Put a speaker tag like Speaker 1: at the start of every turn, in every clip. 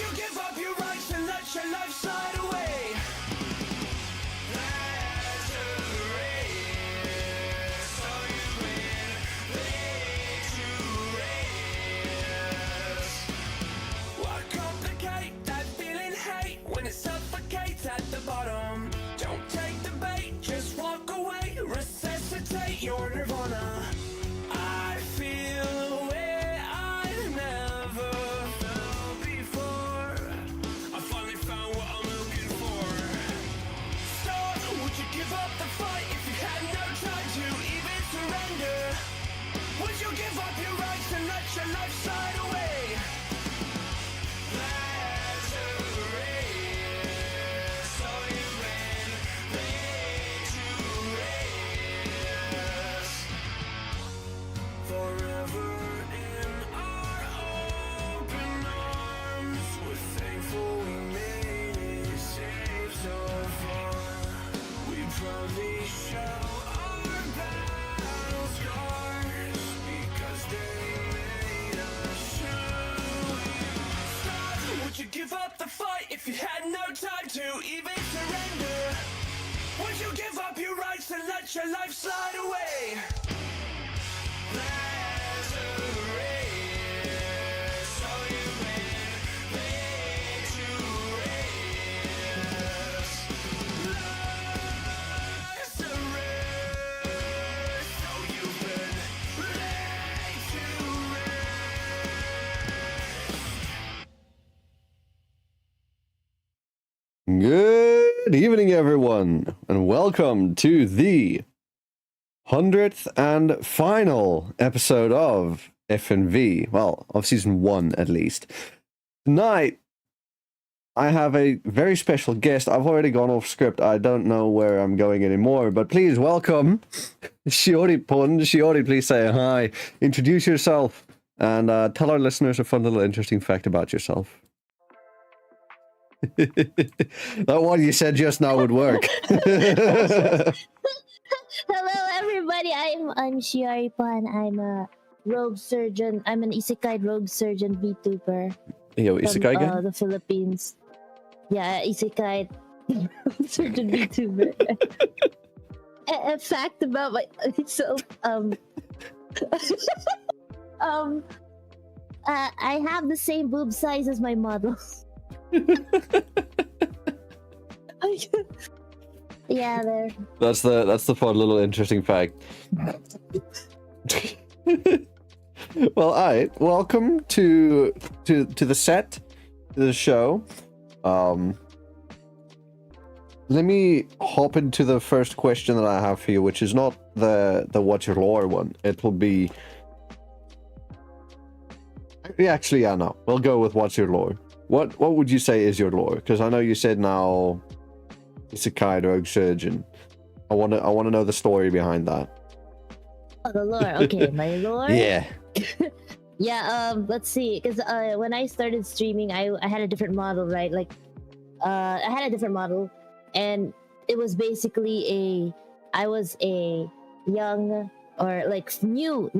Speaker 1: you give up your rights and let your life slide away? That's a race, so you win, lead to race. Why complicate that feeling hate when it suffocates at the bottom? Don't take the bait, just walk away, resuscitate your nirvana. I feel a way I've never felt before. I finally found what I'm looking for. Stop, would you give up the fight if you had no time to even surrender? Would you give up your rights and let your life slide away? That's a race, so you win, lead to race. Forever in our open arms, we're thankful we made it safe so far. We proudly show our battle scars because they made us true. Stop, would you give up the fight if you had no time to even surrender? Would you give up your rights and let your life slide away? There's a race, so you win, lead to race. There's a race, so you win, lead to race.
Speaker 2: Good evening, everyone, and welcome to the 100th and final episode of FNV. Well, of season 1 at least. Tonight, I have a very special guest. I've already gone off script. I don't know where I'm going anymore, but please welcome ShioriPon. Shiori, please say hi. Introduce yourself and tell our listeners a fun little interesting fact about yourself. That one you said just now would work.
Speaker 3: Hello, everybody. I'm ShioriPon. I'm a rogue surgeon. I'm an isekai rogue surgeon VTuber
Speaker 2: Yo, isekai
Speaker 3: from
Speaker 2: guy?
Speaker 3: the Philippines. Yeah, isekai surgeon VTuber. A fact about myself. I have the same boob size as my model. Yeah, there.
Speaker 2: That's the fun little interesting fact. Well, alright. Welcome to the set, to the show. Let me hop into the first question that I have for you, which is not the what's your lore one. It will be. Actually, yeah, no. We'll go with what's your lore. What would you say is your lore? Because I know you said now isekai rogue surgeon. I want to know the story behind that.
Speaker 3: Oh, the lore. Okay, my lore.
Speaker 2: Yeah.
Speaker 3: Yeah. Let's see. Because when I started streaming, I had a different model, right? Like, I had a different model, and it was basically I was a young or like new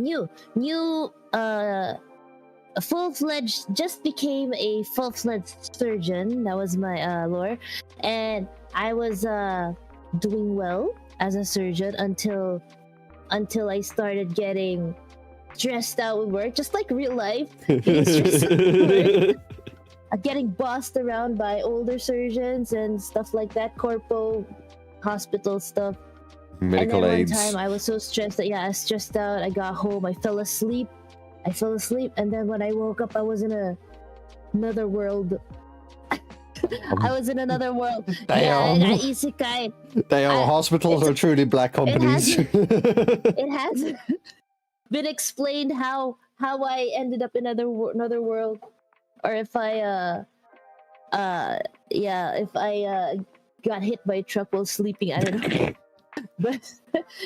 Speaker 3: a full-fledged, just became a full-fledged surgeon. That was my lore, and I was doing well as a surgeon until I started getting stressed out with work, just like real life. Getting stressed out with work, getting bossed around by older surgeons and stuff like that, corpo, hospital stuff.
Speaker 2: Medical
Speaker 3: and then
Speaker 2: aids.
Speaker 3: one time I was so stressed that I was stressed out. I got home, I fell asleep, and then when I woke up, I was in another world. I was in another world.
Speaker 2: Damn.
Speaker 3: Yeah, isekai.
Speaker 2: Hospitals are truly black companies.
Speaker 3: It has been explained how I ended up in another world, or if I got hit by a truck while sleeping. I don't know. But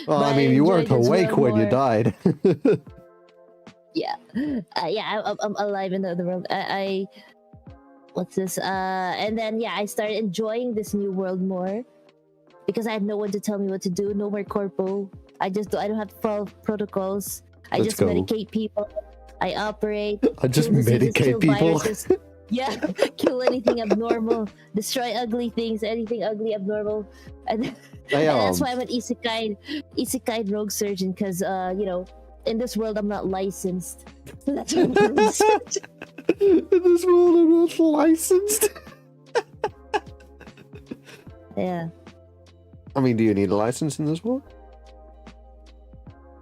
Speaker 2: Well, I mean, you weren't awake when you died.
Speaker 3: Yeah, I'm alive in the other world. What's this? And then I started enjoying this new world more because I had no one to tell me what to do. No more corpo. I don't have to follow protocols. I just medicate people. I operate.
Speaker 2: I just medicate people.
Speaker 3: Yeah, kill anything abnormal, destroy ugly things, anything ugly, abnormal, and, and that's why I'm an isekai rogue surgeon. Because you know, in this world I'm not licensed, so that's why I'm a rogue surgeon.
Speaker 2: In this world, I'm not licensed.
Speaker 3: Yeah,
Speaker 2: I mean, do you need a license in this world?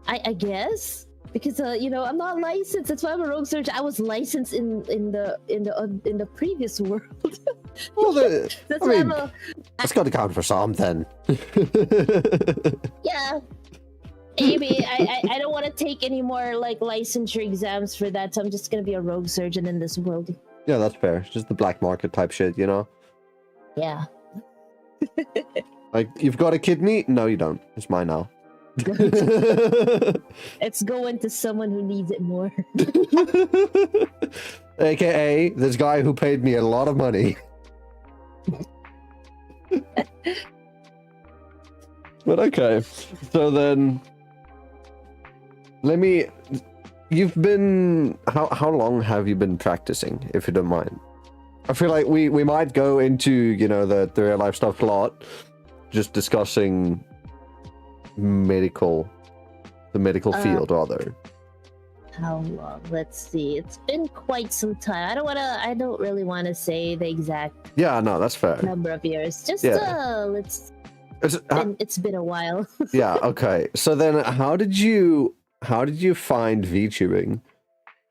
Speaker 3: I guess. Because you know, I'm not licensed. That's why I'm a rogue surgeon. I was licensed in the previous world.
Speaker 2: Well,
Speaker 3: That's
Speaker 2: I
Speaker 3: why
Speaker 2: mean,
Speaker 3: I'm a,
Speaker 2: that's got to count for something.
Speaker 3: yeah. Maybe I don't want to take any more like licensure exams for that, so I'm just gonna be a rogue surgeon in this world.
Speaker 2: Yeah, that's fair. Just the black market type shit, you know?
Speaker 3: Yeah.
Speaker 2: Like, you've got a kidney? No, you don't. It's mine now.
Speaker 3: It's going to someone who needs it more.
Speaker 2: AKA this guy who paid me a lot of money. But okay, so then you've been, how long have you been practicing, if you don't mind? I feel like we might go into, you know, the real life stuff a lot, just discussing the medical field rather.
Speaker 3: How long? Let's see. It's been quite some time. I don't really want to say the exact
Speaker 2: No, that's fair.
Speaker 3: number of years. Just it's been a while.
Speaker 2: Yeah, okay. So then how did you find VTubing?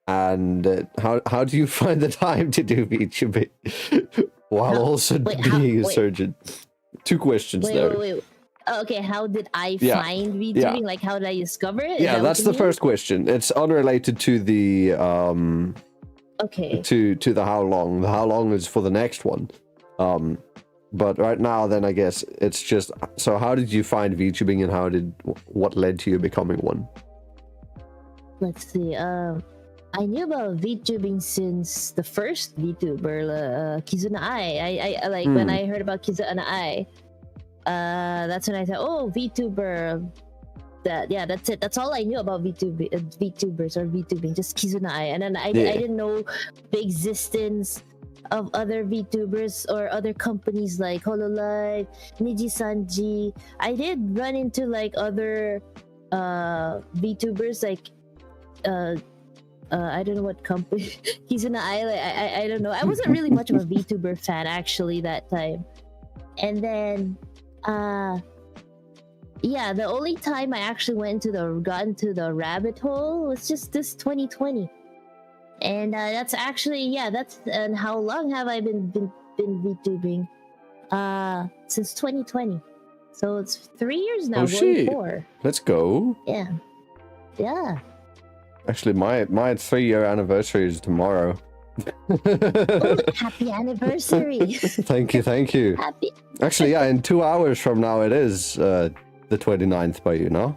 Speaker 2: And how do you find the time to do VTubing while also being a surgeon? Two questions there.
Speaker 3: Wait. Oh, okay, how did I find VTubing? Like, how did I discover it?
Speaker 2: Yeah, that's the first question. It's unrelated to the
Speaker 3: okay.
Speaker 2: to the how long. The how long is for the next one. But right now, then I guess it's just, so how did you find VTubing, and what led to you becoming one?
Speaker 3: Let's see. I knew about VTubing since the first VTuber, Kizuna Ai. I like when I heard about Kizuna Ai. That's when I thought, oh, VTuber. That's it. That's all I knew about VTubers or VTubing, just Kizuna Ai. And then I didn't know the existence of other VTubers or other companies like Hololive, Nijisanji. I did run into like other VTubers, like I don't know what company. Kizuna Ai. Like, I don't know. I wasn't really much of a VTuber fan actually that time. And then the only time I actually got into the rabbit hole was just this 2020. And that's actually, and how long have I been VTubing? Since 2020. So it's 3 years now, going 4.
Speaker 2: Let's go.
Speaker 3: Yeah.
Speaker 2: Actually, my 3-year anniversary is tomorrow.
Speaker 3: Oh, happy anniversary.
Speaker 2: Thank you.
Speaker 3: Happy.
Speaker 2: Actually, in 2 hours from now it is the 29th by you, no?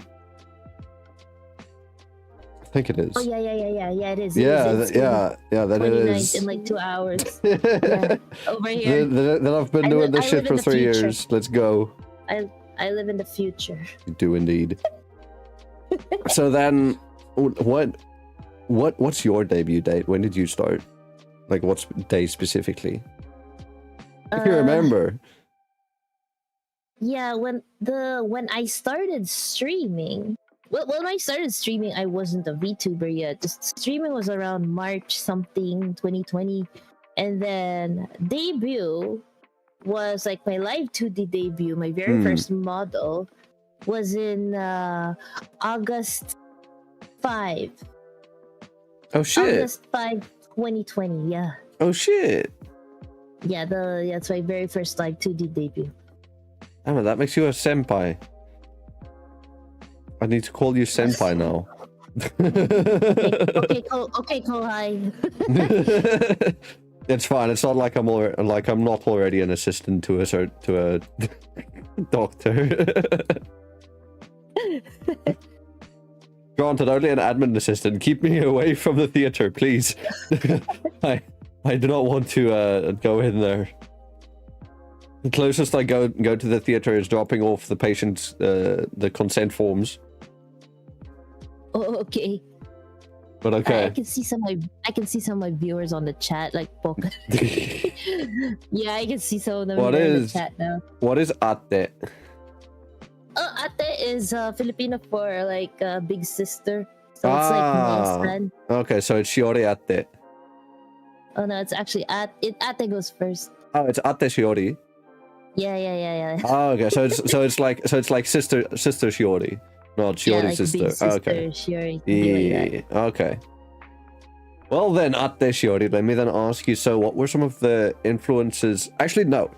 Speaker 2: I think it is.
Speaker 3: Oh yeah, it is.
Speaker 2: That it is.
Speaker 3: In like 2 hours. Yeah. Over here.
Speaker 2: Then I've been doing this shit for 3 years. Let's go.
Speaker 3: I live in the future.
Speaker 2: You do indeed. So then, what's your debut date? When did you start? Like, what's day specifically? If you remember.
Speaker 3: Yeah, when I started streaming. Well, when I started streaming, I wasn't a VTuber yet. Just streaming was around March something 2020, and then debut was like my live 2D debut. My very first model was in August 5.
Speaker 2: Oh shit!
Speaker 3: August 5, 2020. Yeah.
Speaker 2: Oh shit!
Speaker 3: Yeah, that's my very first live 2D debut.
Speaker 2: Damn it, that makes you a senpai. I need to call you senpai now.
Speaker 3: Okay, Kohai.
Speaker 2: It's fine. It's not like I'm not already an assistant to a doctor. Granted, only an admin assistant. Keep me away from the theater, please. I do not want to go in there. The closest I go to the theater is dropping off the patient's the consent forms.
Speaker 3: Oh, okay.
Speaker 2: But
Speaker 3: I
Speaker 2: okay.
Speaker 3: can see some of my viewers on the chat like poke. Yeah, I can see some of them
Speaker 2: What
Speaker 3: in the
Speaker 2: is
Speaker 3: chat now.
Speaker 2: what is ate?
Speaker 3: Ate is Filipino for like big sister. So it's like Niesan.
Speaker 2: Okay, so it's Shiori ate.
Speaker 3: Oh no, it's actually ate goes first.
Speaker 2: Oh, it's ate Shiori.
Speaker 3: Yeah.
Speaker 2: Oh, okay, so it's like sister Shiori, not Shiori
Speaker 3: like
Speaker 2: sister.
Speaker 3: big sister,
Speaker 2: Okay.
Speaker 3: Shiori, something like that.
Speaker 2: Okay. Well then, ate Shiori, let me then ask you, so what were some of the influences? Actually, no.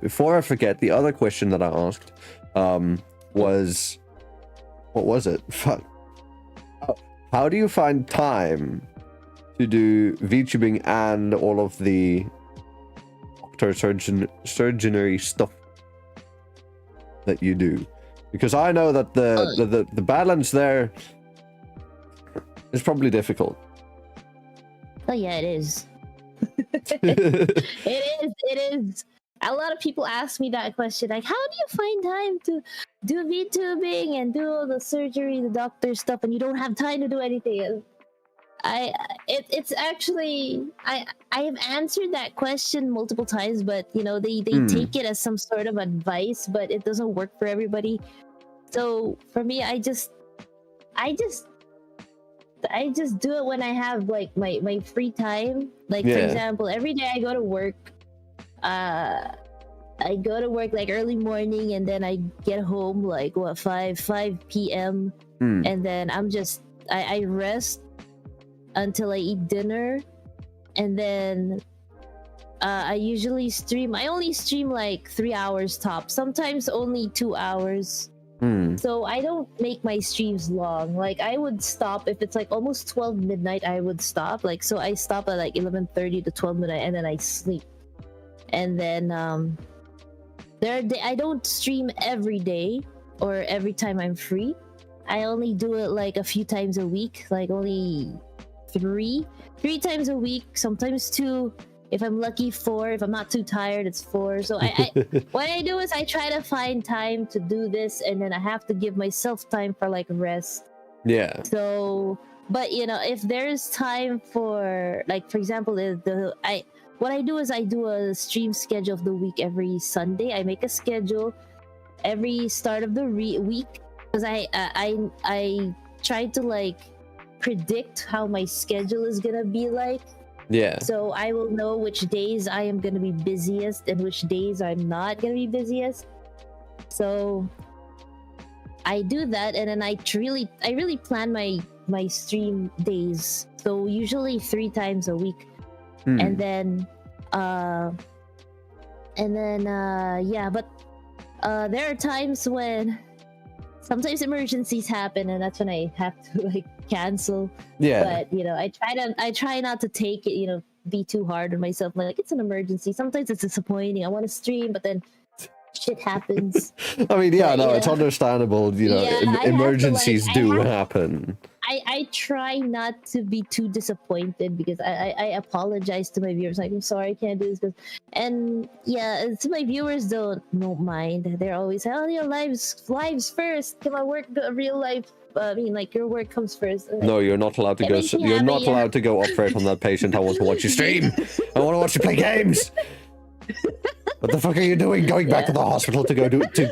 Speaker 2: Before I forget, the other question that I asked was... What was it? Fuck. Oh, how do you find time to do VTubing and all of the surgery stuff that you do? Because I know that the balance there is probably difficult.
Speaker 3: Oh yeah, it is. It is. A lot of people ask me that question, like, how do you find time to do VTubing and do all the surgery, the doctor stuff, and you don't have time to do anything? It's actually I have answered that question multiple times, but you know they take it as some sort of advice, but it doesn't work for everybody. So for me, I just do it when I have like my free time. Like for example, every day I go to work. I go to work like early morning, and then I get home like 5 p.m. And then I rest until I eat dinner, and then I usually stream. I only stream like 3 hours top, sometimes only 2 hours. So I don't make my streams long. Like I would stop if it's like almost 12 midnight. I would stop. Like so I stop at like 11:30 to 12 midnight, and then I sleep. And then I don't stream every day or every time I'm free. I only do it like a few times a week, like only three times a week, sometimes 2. If I'm lucky, 4. If I'm not too tired, it's 4. So I what I do is I try to find time to do this, and then I have to give myself time for like rest.
Speaker 2: Yeah.
Speaker 3: So, but you know, if there's time for like, for example, what I do is I do a stream schedule of the week every Sunday. I make a schedule every start of the week, because I try to like predict how my schedule is gonna be like.
Speaker 2: Yeah.
Speaker 3: So I will know which days I am gonna be busiest and which days I'm not gonna be busiest. So I do that, and then I really plan my stream days. So usually 3 times a week. And then yeah, but there are times when sometimes emergencies happen, and that's when I have to like cancel.
Speaker 2: Yeah.
Speaker 3: But you know, I try not to take it, you know, be too hard on myself. Like it's an emergency. Sometimes it's disappointing. I want to stream, but then shit happens.
Speaker 2: I mean, yeah,
Speaker 3: But,
Speaker 2: no,
Speaker 3: you
Speaker 2: it's
Speaker 3: know,
Speaker 2: understandable. You know,
Speaker 3: yeah,
Speaker 2: emergencies do happen.
Speaker 3: I try not to be too disappointed, because I apologize to my viewers. Like, I'm sorry, I can't do this. And yeah, to my viewers, don't mind. They're always like, oh, your lives first. Come on, work, real life. I mean, like, your work comes first. Like,
Speaker 2: No, you're not allowed to go. You're not allowed to go operate on that patient. I want to watch you stream. I want to watch you play games. What the fuck are you doing? Going back to the hospital to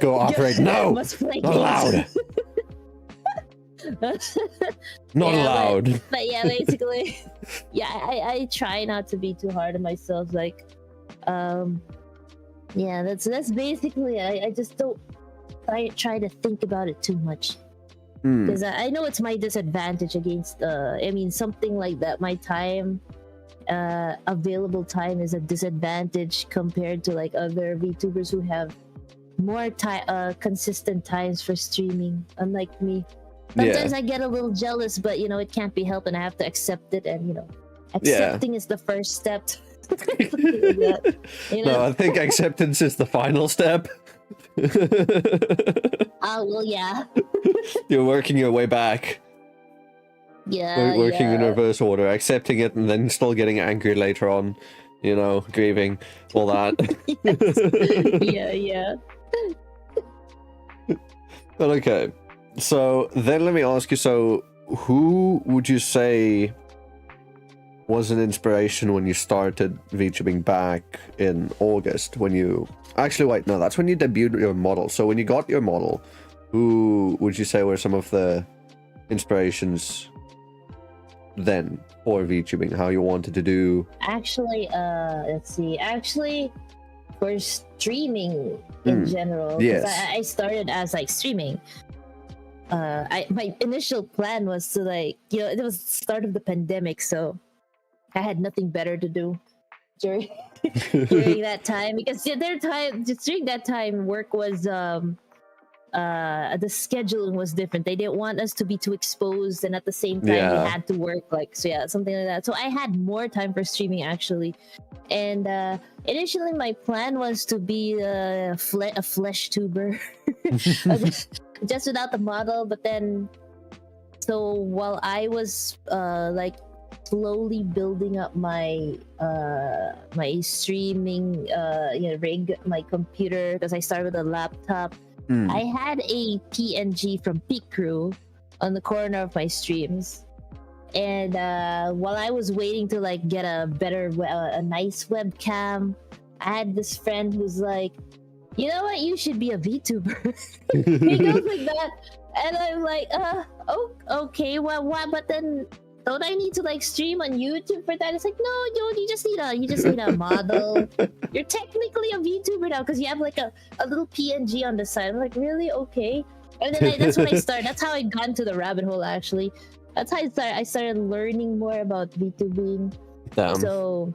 Speaker 2: go operate? No, not allowed. Not allowed.
Speaker 3: But yeah, basically, yeah, I try not to be too hard on myself. Like, yeah, that's basically. I just don't. I try to think about it too much, because I know it's my disadvantage against. I mean, something like that. My time, available time is a disadvantage compared to like other VTubers who have more consistent times for streaming, unlike me. Sometimes I get a little jealous, but you know, it can't be helped, and I have to accept it. And you know, accepting is the first step. You know?
Speaker 2: No, I think acceptance is the final step.
Speaker 3: Well, yeah.
Speaker 2: You're working your way back.
Speaker 3: Yeah.
Speaker 2: Working in reverse order, accepting it, and then still getting angry later on. You know, grieving, all that.
Speaker 3: Yeah.
Speaker 2: But okay. So then let me ask you, so who would you say was an inspiration when you started VTubing back in August? When you actually wait, no, that's when you debuted your model. So when you got your model, who would you say were some of the inspirations then for VTubing? How you wanted to do?
Speaker 3: Actually, let's see. Actually, for streaming in general, 'cause
Speaker 2: Yes.
Speaker 3: I started as like streaming. My initial plan was to like, it was the start of the pandemic, so I had nothing better to do during during that time, because during that time work was the scheduling was different. They didn't want us to be too exposed, and at the same time we
Speaker 2: Yeah.
Speaker 3: had to work, like, so yeah, something like that. So I had more time for streaming actually. And initially my plan was to be a flesh tuber, just without the model. But then, so while I was like slowly building up my my streaming rig, my computer, because I started with a laptop. I had a PNG from Peak Crew on the corner of my streams, and while I was waiting to like get a better, a nice webcam, I had this friend who's like, you know what, you should be a VTuber. He goes like that, and I'm like, oh, okay, well, what? But then, don't I need to like stream on YouTube for that? It's like, no, dude, you just need a model. You're technically a VTuber now because you have like a little PNG on the side. I'm like, really? Okay. And then that's when I started. That's how I got into the rabbit hole. Actually, that's how I started learning more about VTubing.
Speaker 2: Damn.
Speaker 3: So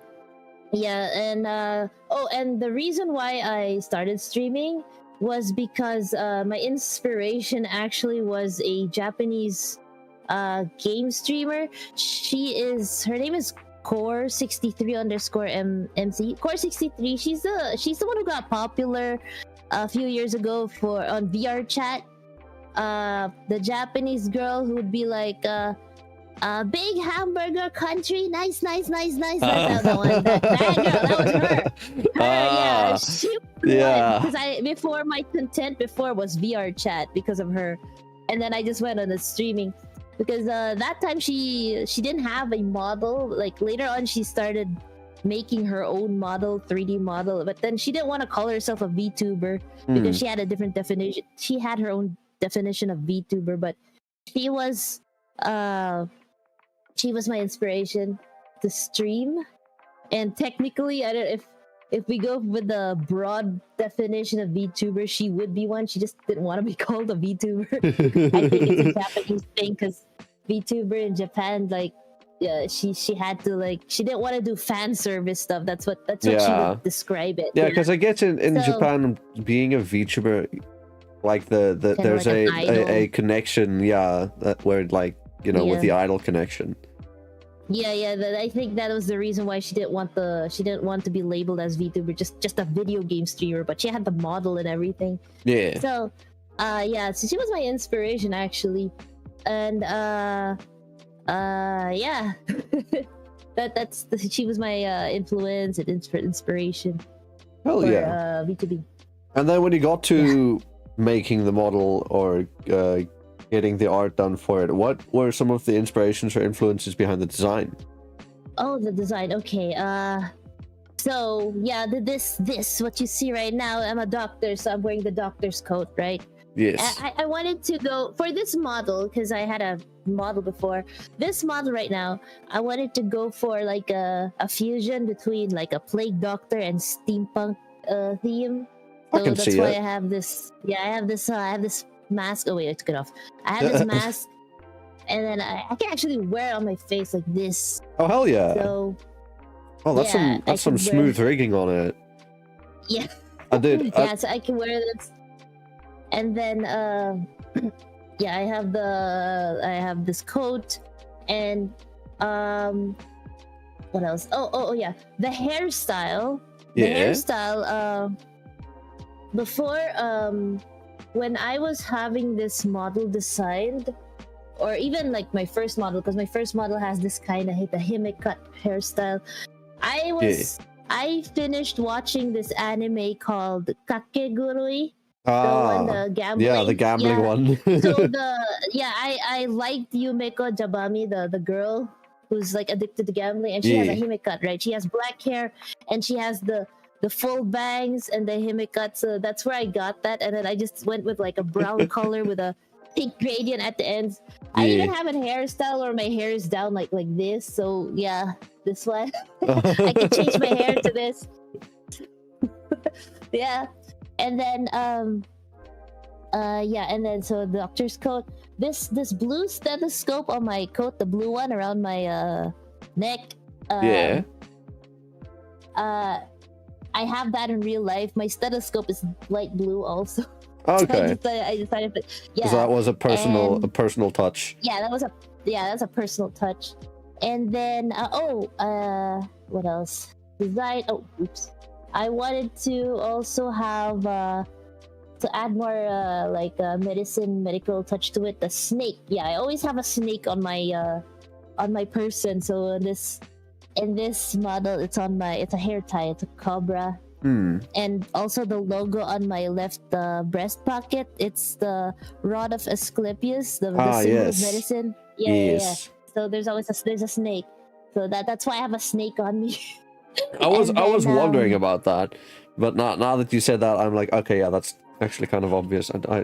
Speaker 3: yeah, and and the reason why I started streaming was because my inspiration actually was a Japanese game streamer. Her name is Core63_MC. Core63, she's the one who got popular a few years ago on VR chat. The Japanese girl who would be like big hamburger country, nice. That one. That girl, that was her. Yeah, she
Speaker 2: Yeah.
Speaker 3: because before my content before was VR chat because of her, and then I just went on the streaming. Because that time she didn't have a model. Like later on, she started making her own model, 3D model. But then she didn't want to call herself a VTuber because she had a different definition. She had her own definition of VTuber, but she was my inspiration to stream. And technically, I don't if we go with the broad definition of VTuber, she would be one. She just didn't want to be called a VTuber. I think it's a Japanese thing because VTuber in Japan, like, yeah, she had to like, she didn't want to do fan service stuff. That's what she would describe it.
Speaker 2: Yeah, because I guess in
Speaker 3: So-
Speaker 2: Japan, being a VTuber, like there's
Speaker 3: like an
Speaker 2: a connection, where like with the idol connection.
Speaker 3: Yeah. I think that was the reason why she didn't want to be labeled as VTuber, just a video game streamer. But she had the model and everything.
Speaker 2: Yeah.
Speaker 3: So, so she was my inspiration actually, and yeah, she was my influence and inspiration
Speaker 2: Hell
Speaker 3: for
Speaker 2: yeah.
Speaker 3: VTubing.
Speaker 2: And then when you got to making the model or getting the art done for it, what were some of the inspirations or influences behind the design?
Speaker 3: Oh, the design. Okay. So yeah, this what you see right now. I'm a doctor, so I'm wearing the doctor's coat, right?
Speaker 2: Yes.
Speaker 3: I wanted to go for this model because I had a model before. This model right now, I wanted to go for like a fusion between like a plague doctor and steampunk theme.
Speaker 2: I
Speaker 3: So
Speaker 2: can
Speaker 3: that's
Speaker 2: see
Speaker 3: why
Speaker 2: it.
Speaker 3: I have this. Yeah, I have this mask. Oh wait, I took it off. I have this mask, and then I can actually wear it on my face like this.
Speaker 2: Oh hell yeah.
Speaker 3: So
Speaker 2: Oh, that's
Speaker 3: yeah, I
Speaker 2: some
Speaker 3: can wear-
Speaker 2: smooth rigging on it.
Speaker 3: yeah.
Speaker 2: I did.
Speaker 3: Yeah, so I can wear this, and then yeah, I have this coat, and what else? Oh yeah, the hairstyle. The
Speaker 2: Yeah.
Speaker 3: hairstyle. Before when I was having this model designed, or even like my first model, because my first model has this kind of the hime cut hairstyle. I finished watching this anime called Kakegurui. the gambling.
Speaker 2: yeah, the gambling one.
Speaker 3: So I liked Yumeko Jabami, the girl who's like addicted to gambling, and she has a hime-cut, right? She has black hair and she has the full bangs and the hime-cut. So that's where I got that, and then I just went with like a brown color with a pink gradient at the ends. I even have a hairstyle where my hair is down like this. So yeah, this one I can change my hair to this. Yeah, and then and then so the doctor's coat. This blue stethoscope on my coat, the blue one around my neck. I have that in real life. My stethoscope is light blue also.
Speaker 2: Okay.
Speaker 3: So I decided to,
Speaker 2: So that was a personal touch.
Speaker 3: Yeah, that's a personal touch. And then what else? Design. Oh, oops. I wanted to also have to add more medical touch to it. The snake. Yeah, I always have a snake on my person. So in this model, it's a hair tie. It's a cobra. And also the logo on my left breast pocket, it's the rod of Asclepius, the symbol of medicine. Yeah. So there's a snake. So that's why I have a snake on me.
Speaker 2: I was wondering about that, but now that you said that, I'm like, okay, yeah, that's actually kind of obvious.
Speaker 3: Yeah.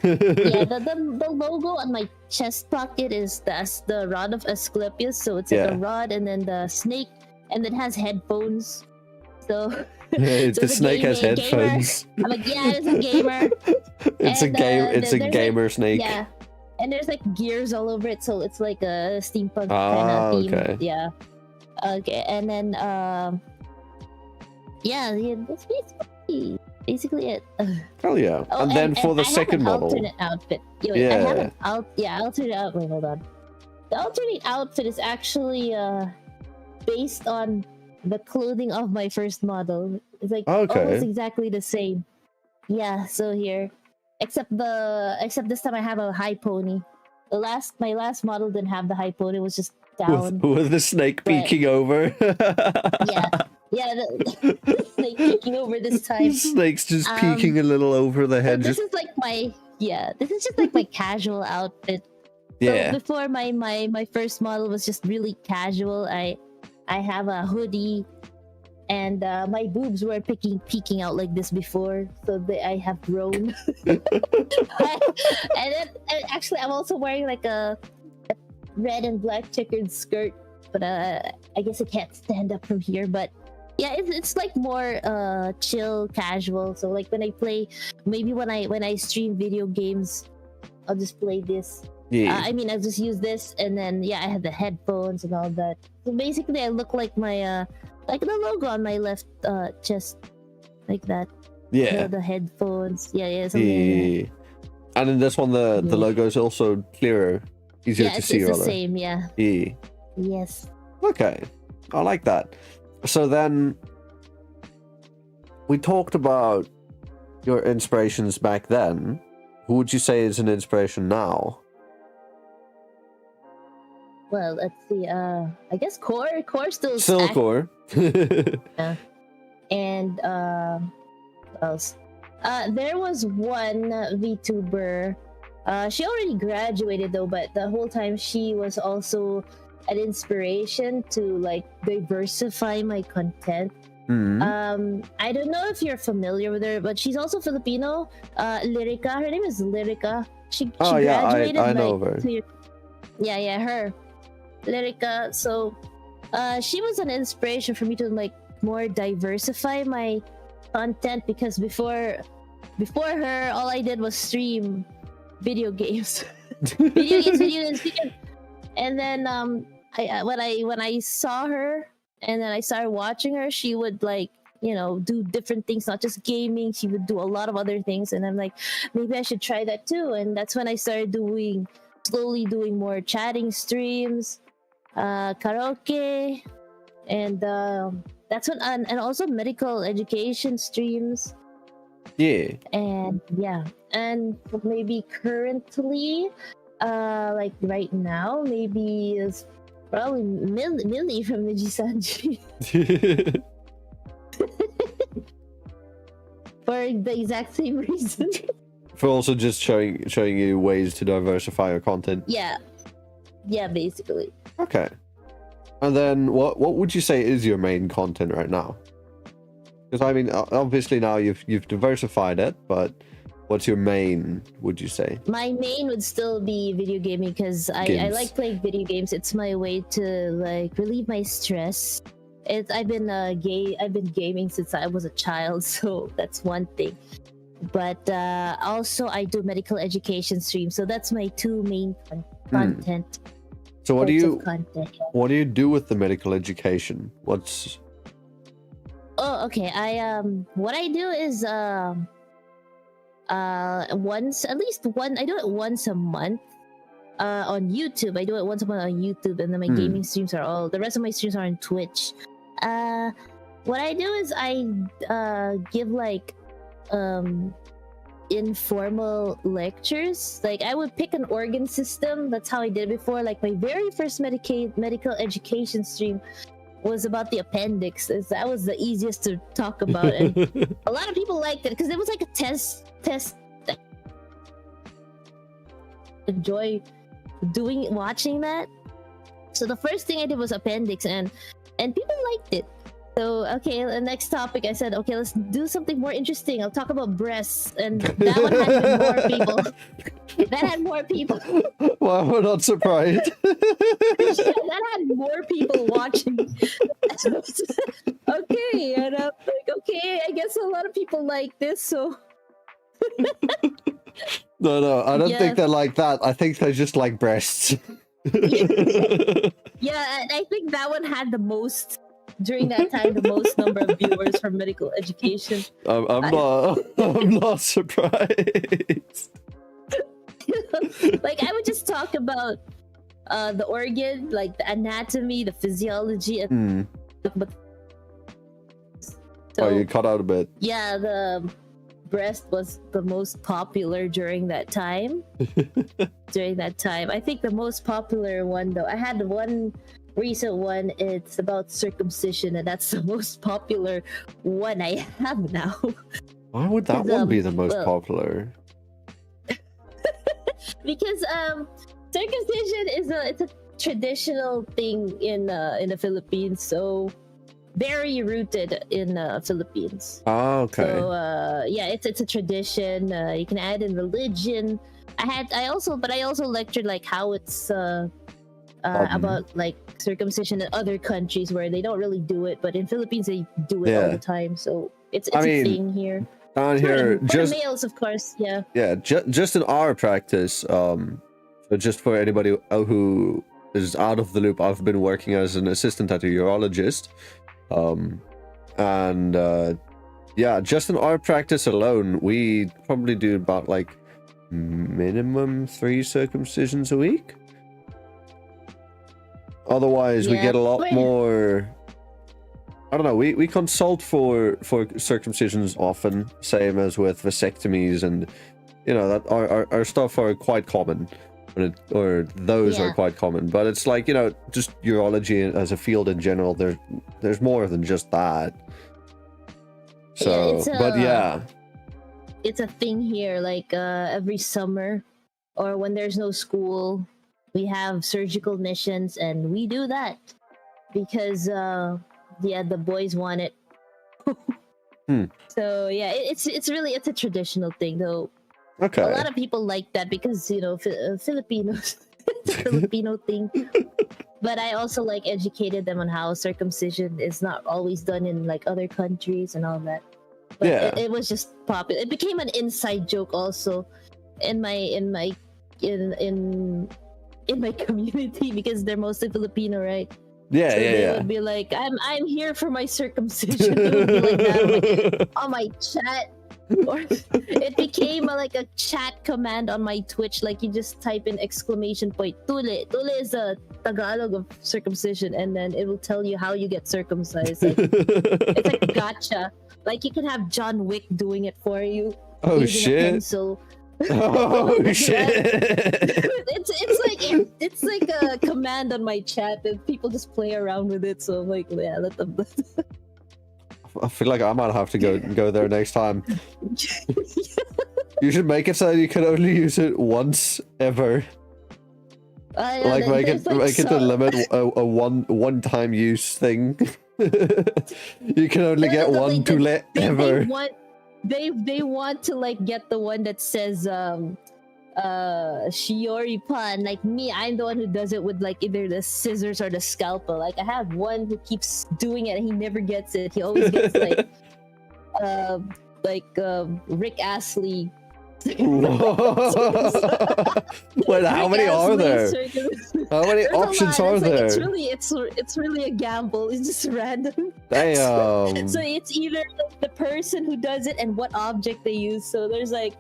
Speaker 3: The logo on my chest pocket that's the rod of Asclepius. So it's like a rod, and then the snake, and it has headphones. So
Speaker 2: the snake has headphones.
Speaker 3: I'm like, yeah, it's a gamer.
Speaker 2: It's a gamer snake.
Speaker 3: Yeah, and there's like gears all over it, so it's like a steampunk kind of theme.
Speaker 2: Okay.
Speaker 3: Yeah. Okay, and then that's basically it.
Speaker 2: Hell yeah! And then for the second model,
Speaker 3: alternate outfit. I have an alternate outfit. Wait, hold on. The alternate outfit is actually based on the clothing of my first model. It's like almost exactly the same. Yeah, so here, except this time I have a high pony. My last model didn't have the high pony. It was just down
Speaker 2: with the snake peeking over.
Speaker 3: The snake peeking over this time.
Speaker 2: The snake's just peeking a little over the head.
Speaker 3: This is just like my casual outfit. So before my first model was just really casual. I have a hoodie, and my boobs were peeking out like this before, so I have grown. and actually, I'm also wearing like a red and black checkered skirt, but I guess I can't stand up from here. But yeah, it's like more chill, casual. So like when I play, maybe when I stream video games, I'll just play this. I'll just use this, and then I have the headphones and all that. So basically, I look like my like the logo on my left chest, like that. Yeah. The headphones. Yeah.
Speaker 2: And in this one, the logo is also clearer, easier to see.
Speaker 3: It's the same. Yeah. Yes.
Speaker 2: Okay, I like that. So then, we talked about your inspirations back then. Who would you say is an inspiration now?
Speaker 3: Well, let's see. I guess Core still
Speaker 2: Core.
Speaker 3: Yeah. And what else? There was one VTuber. She already graduated though, but the whole time she was also an inspiration to like diversify my content. I don't know if you're familiar with her, but she's also Filipino. Lyrica. Her name is Lyrica. She graduated.
Speaker 2: I know of her.
Speaker 3: Her. Lyrica. So she was an inspiration for me to like more diversify my content, because before her, all I did was stream video games. video games. And then when I saw her and then I started watching her, she would like, do different things, not just gaming. She would do a lot of other things, and I'm like, maybe I should try that too. And that's when I started slowly doing more chatting streams, karaoke, and that's when and also medical education streams. And maybe currently, like right now, maybe is probably Millie from Nijisanji. for the exact same reason.
Speaker 2: For also just showing you ways to diversify your content.
Speaker 3: Yeah, basically.
Speaker 2: Okay. And then what would you say is your main content right now? Because I mean, obviously now you've diversified it, but what's your main, would you say?
Speaker 3: My main would still be video gaming because I like playing video games. It's my way to like relieve my stress. I've been gaming since I was a child, so that's one thing. But also I do medical education streams, so that's my two main content.
Speaker 2: So what do you
Speaker 3: content, yeah.
Speaker 2: what do you do with the medical education? What's
Speaker 3: Oh, okay. What I do is I do it once a month on YouTube. I do it once a month on YouTube, and then my gaming streams the rest of my streams are on Twitch. What I do is I give like informal lectures. Like I would pick an organ system. That's how I did it before. Like my very first medical education stream was about the appendix. That was the easiest to talk about, and a lot of people liked it because it was like a test that I enjoy watching that. So the first thing I did was appendix, and people liked it. So okay, the next topic I said, okay, let's do something more interesting. I'll talk about breasts, and that one had even more people. That had more people.
Speaker 2: Well, we're not surprised.
Speaker 3: That had more people watching. Okay, and I'm like, okay, I guess a lot of people like this, so.
Speaker 2: No, I don't think they're like that. I think they just like breasts.
Speaker 3: Yeah, I think that one had the most. During that time, the most number of viewers for medical education.
Speaker 2: I'm not surprised.
Speaker 3: Like I would just talk about the organ, like the anatomy, the physiology, and
Speaker 2: So, you cut out a bit.
Speaker 3: Yeah, the breast was the most popular during that time. I think the most popular one, though, I had one recent one. It's about circumcision, and that's the most popular one I have now.
Speaker 2: Why would that one be the most popular?
Speaker 3: Because circumcision it's a traditional thing in the Philippines, so very rooted in Philippines.
Speaker 2: Oh, okay.
Speaker 3: So yeah, it's a tradition. You can add in religion. I also lectured like how it's about like circumcision in other countries where they don't really do it, but in Philippines they do it all the time. So it's a thing here.
Speaker 2: Down here,
Speaker 3: just males, of course. Yeah,
Speaker 2: just in our practice, so just for anybody who is out of the loop, I've been working as an assistant at a urologist, and just in our practice alone, we probably do about like minimum 3 circumcisions a week. Otherwise, we get a lot more. I don't know. We consult for circumcisions often, same as with vasectomies, and that our stuff are quite common, those are quite common. But it's like just urology as a field in general. There's more than just that. So,
Speaker 3: it's a thing here. Like every summer, or when there's no school, we have surgical missions, and we do that because the boys want it. So yeah, it's a traditional thing, though.
Speaker 2: Okay.
Speaker 3: A lot of people like that because Filipinos, it's a Filipino thing. But I also like educated them on how circumcision is not always done in like other countries and all that. But it was just popular. It became an inside joke also in my community because they're mostly Filipino, right?
Speaker 2: Yeah,
Speaker 3: so they would be like, I'm here for my circumcision. It would be like that on my chat. Or it became like a chat command on my Twitch. Like you just type in exclamation point Tule. Tule is a Tagalog of circumcision, and then it will tell you how you get circumcised. Like, it's like gotcha. Like you can have John Wick doing it for you.
Speaker 2: Oh shit!
Speaker 3: A pencil.
Speaker 2: Oh shit!
Speaker 3: It's like a command on my chat, and people just play around with it. So I'm like, yeah, let them.
Speaker 2: I feel like I might have to go there next time. You should make it so you can only use it once ever. Like make it the limit a one-time use thing. You can only get one tule ever.
Speaker 3: They want to like get the one that says ShioriPon. Like me, I'm the one who does it with like either the scissors or the scalpel. Like I have one who keeps doing it and he never gets it. He always gets Rick Astley.
Speaker 2: Wait, how many are there? How many options are there?
Speaker 3: It's really a gamble. It's just random.
Speaker 2: Damn.
Speaker 3: So it's either the person who does it and what object they use. So there's like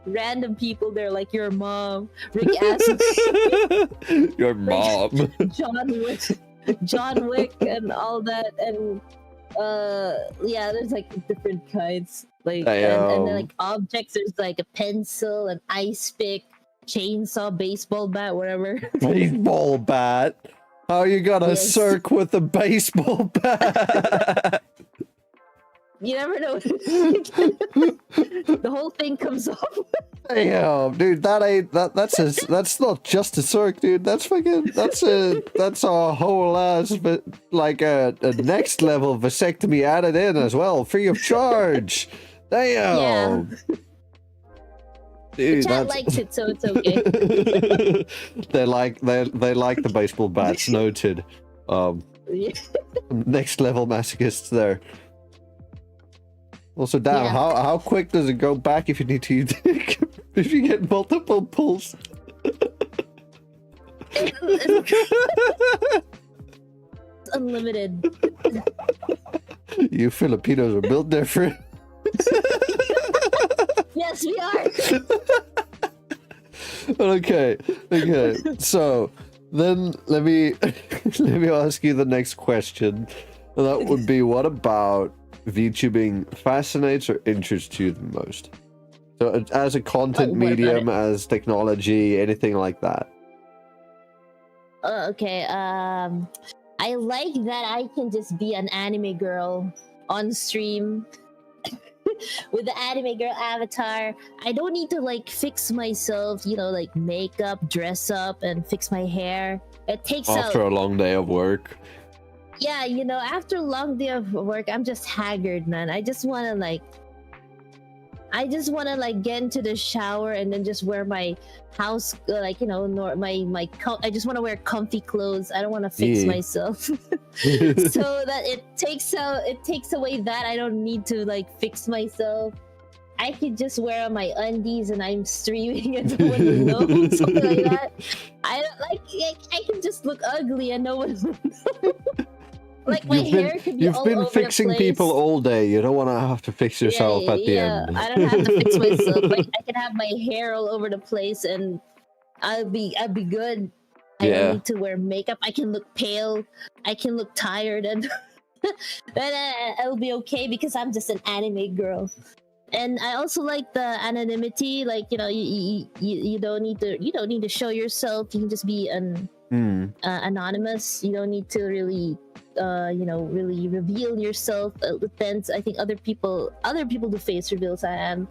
Speaker 3: random people there, like your mom, Rick Astley,
Speaker 2: your mom,
Speaker 3: John Wick, and all that, and yeah, there's like different kinds. Like and then like objects, there's like a pencil, an ice pick, chainsaw, baseball bat, whatever.
Speaker 2: Baseball bat? How you gonna circ with a baseball bat?
Speaker 3: You never know. The whole thing comes off.
Speaker 2: Damn, dude, that's not just a circ, dude. That's a whole ass, but like a next level vasectomy added in as well, free of charge. Damn.
Speaker 3: Yeah.
Speaker 2: Dude,
Speaker 3: the chat likes it, so it's okay.
Speaker 2: they like the baseball bats. Noted. Next level masochists there. Also, damn, how quick does it go back if you need to if you get multiple pulls?
Speaker 3: It's unlimited.
Speaker 2: You Filipinos are built different.
Speaker 3: Yes, we are.
Speaker 2: Okay. So then let me ask you the next question. And that would be, what about VTubing fascinates or interests you the most? So as a content medium, as technology, anything like that.
Speaker 3: Okay. I like that I can just be an anime girl on stream with the anime girl avatar. I don't need to like fix myself, like makeup, dress up, and fix my hair. It takes
Speaker 2: after a long day of work.
Speaker 3: Yeah, after a long day of work, I'm just haggard, man. I just want to get into the shower and then just wear my house, I just want to wear comfy clothes. I don't want to fix myself. So that it takes away that I don't need to like fix myself. I could just wear my undies and I'm streaming and no one will know, something like that. I can just look ugly and no one will know. Like my hair could be all over the place. You've been
Speaker 2: fixing people all day. You don't want to have to fix yourself at the end.
Speaker 3: I don't have to fix myself. I can have my hair all over the place and I'll be good. I don't need to wear makeup. I can look pale. I can look tired, and I'll be okay because I'm just an anime girl. And I also like the anonymity. Like you don't need to show yourself. You can just be anonymous. You don't need to really really reveal yourself. It depends. I think other people do face reveals. I'm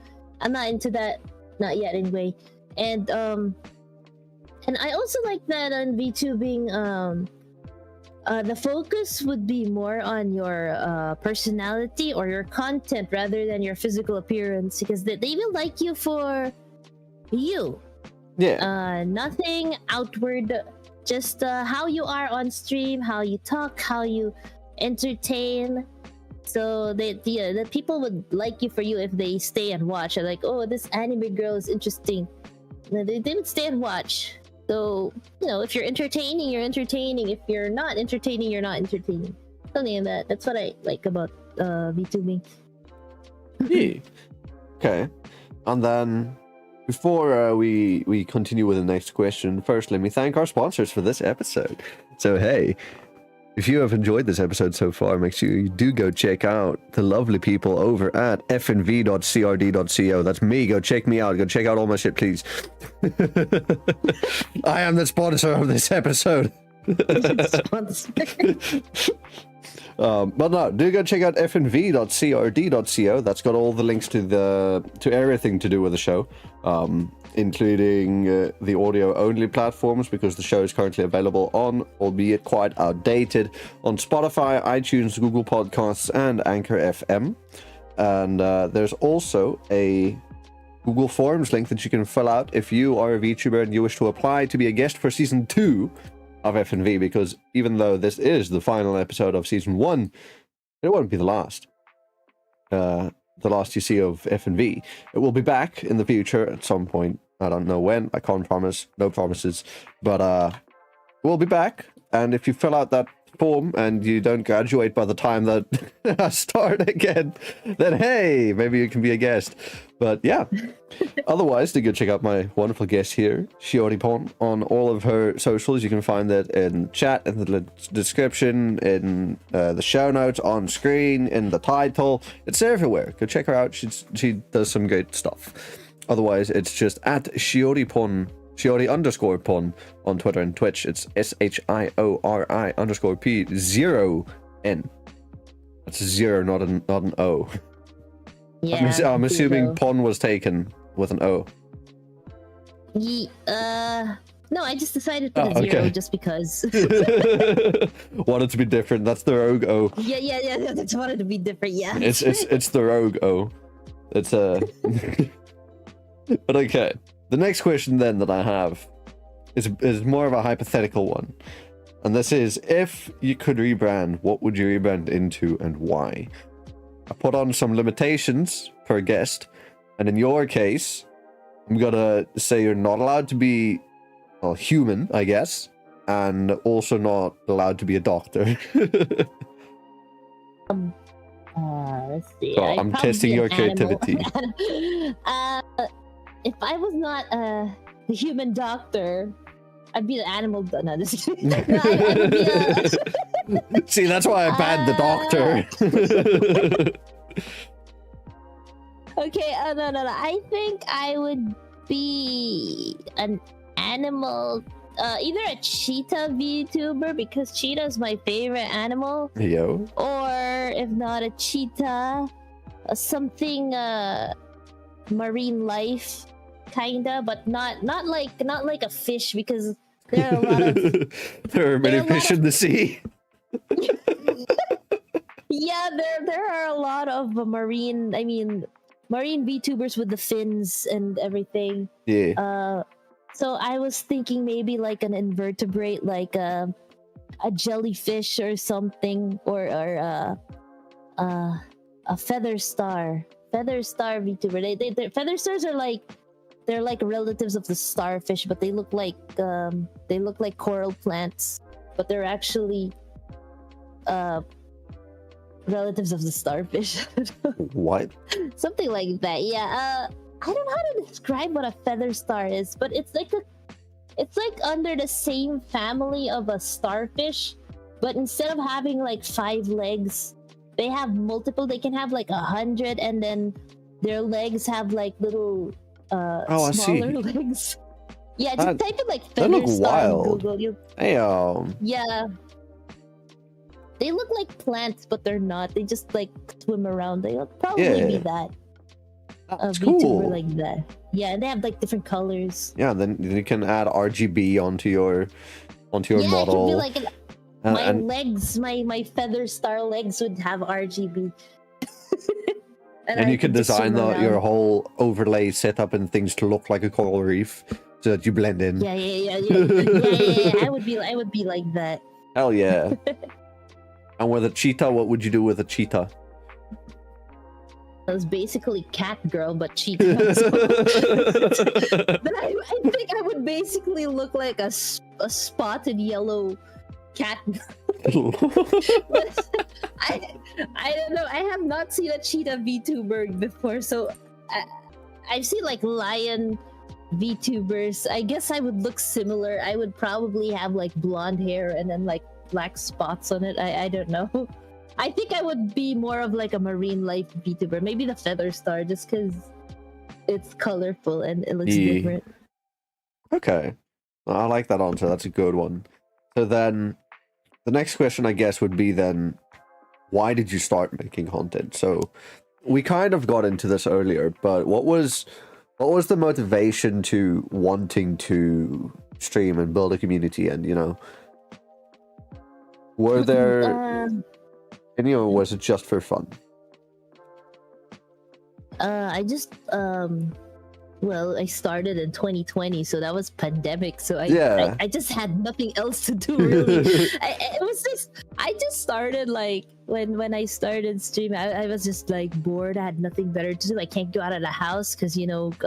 Speaker 3: not into that, not yet anyway. And I also like that on VTubing, the focus would be more on your personality or your content rather than your physical appearance, because they will like you for you.
Speaker 2: Yeah.
Speaker 3: Nothing outward. Just how you are on stream, how you talk, how you entertain. So the people would like you for you if they stay and watch. They're like, oh, this anime girl is interesting. They would stay and watch. So, if you're entertaining, you're entertaining. If you're not entertaining, you're not entertaining. Something like that. That's what I like about VTubing.
Speaker 2: Okay. And then, before we continue with the next question, first let me thank our sponsors for this episode. So hey, if you have enjoyed this episode so far, make sure you do go check out the lovely people over at fnv.crd.co. That's me. Go check me out. Go check out all my shit, please. I am the sponsor of this episode. But no, do go check out fnv.crd.co. That's got all the links to everything to do with the show, including the audio-only platforms, because the show is currently available on, albeit quite outdated, on Spotify, iTunes, Google Podcasts, and Anchor FM. And there's also a Google Forms link that you can fill out if you are a VTuber and you wish to apply to be a guest for Season 2 of FNV, because even though this is the final episode of Season 1, it won't be the last. The last you see of FNV. It will be back in the future at some point. I don't know when. I can't promise. No promises. But we'll be back. And if you fill out that form and you don't graduate by the time that I start again, then hey, maybe you can be a guest. But yeah, otherwise, do go check out my wonderful guest here, ShioriPon, on all of her socials. You can find that in chat, in the description, in the show notes, on screen, in the title. It's everywhere. Go check her out. She does some great stuff. Otherwise, it's just at ShioriPon, Shiori_pon on Twitter and Twitch. It's SHIORI_P0N. That's a 0, not an O.
Speaker 3: Yeah,
Speaker 2: I'm assuming pon was taken with an O.
Speaker 3: No, I just decided to put a 0 just because.
Speaker 2: Wanted to be different. That's the rogue O.
Speaker 3: Yeah. That's wanted to be different. Yeah.
Speaker 2: It's the rogue O. It's a. But okay. The next question then that I have is more of a hypothetical one. And this is, if you could rebrand, what would you rebrand into and why? I put on some limitations per guest, and in your case, I'm gonna say you're not allowed to be, well, human, I guess, and also not allowed to be a doctor.
Speaker 3: Let's see.
Speaker 2: So I'm testing your creativity.
Speaker 3: If I was not a human doctor, I'd be an animal. No, just kidding. No, I would be a...
Speaker 2: See, that's why I banned the doctor.
Speaker 3: Okay, no. I think I would be an animal, either a cheetah VTuber, because cheetah is my favorite animal.
Speaker 2: Yo.
Speaker 3: Or if not a cheetah, something marine life, kinda, but not like a fish, because there are a lot of
Speaker 2: there are many fish in the sea.
Speaker 3: Yeah, there are a lot of marine VTubers with the fins and everything.
Speaker 2: Yeah.
Speaker 3: So I was thinking maybe like an invertebrate, like a jellyfish or something, or a feather star VTuber. They feather stars are like, they're like relatives of the starfish, but they look like coral plants, but they're actually relatives of the starfish.
Speaker 2: What?
Speaker 3: Something like that. Yeah. I don't know how to describe what a feather star is, but it's like under the same family of a starfish, but instead of having like 5 legs, they have multiple. They can have like 100, and then their legs have like little smaller legs. Yeah, just type in like feather star on Google. Yeah. They look like plants, but they're not. They just like swim around. They'll probably be that.
Speaker 2: That's
Speaker 3: VTuber
Speaker 2: cool.
Speaker 3: like that. Yeah, and they have like different colors.
Speaker 2: Yeah, then you can add RGB onto your model.
Speaker 3: Yeah, it could be like my legs, my feather star legs would have RGB.
Speaker 2: and you could design your whole overlay setup and things to look like a coral reef, so that you blend in.
Speaker 3: Yeah. I would be like that.
Speaker 2: Hell yeah. And with a cheetah, what would you do with a cheetah?
Speaker 3: I was basically cat girl, but cheetah. But I think I would basically look like a spotted yellow cat girl. I don't know. I have not seen a cheetah VTuber before, so I've seen like lion VTubers. I guess I would look similar. I would probably have like blonde hair and then like black spots on it. I don't know. I think I would be more of like a marine life VTuber. Maybe the feather star, just because it's colorful and it looks different.
Speaker 2: Okay. I like that answer. That's a good one. So then, the next question, I guess, would be then, why did you start making content? So we kind of got into this earlier, but what was the motivation to wanting to stream and build a community? And were there was it just for fun?
Speaker 3: I just well, I started in 2020, so that was pandemic. So I just had nothing else to do, really. I just started like when I started streaming, I was just like bored. I had nothing better to do. I can't go out of the house because you have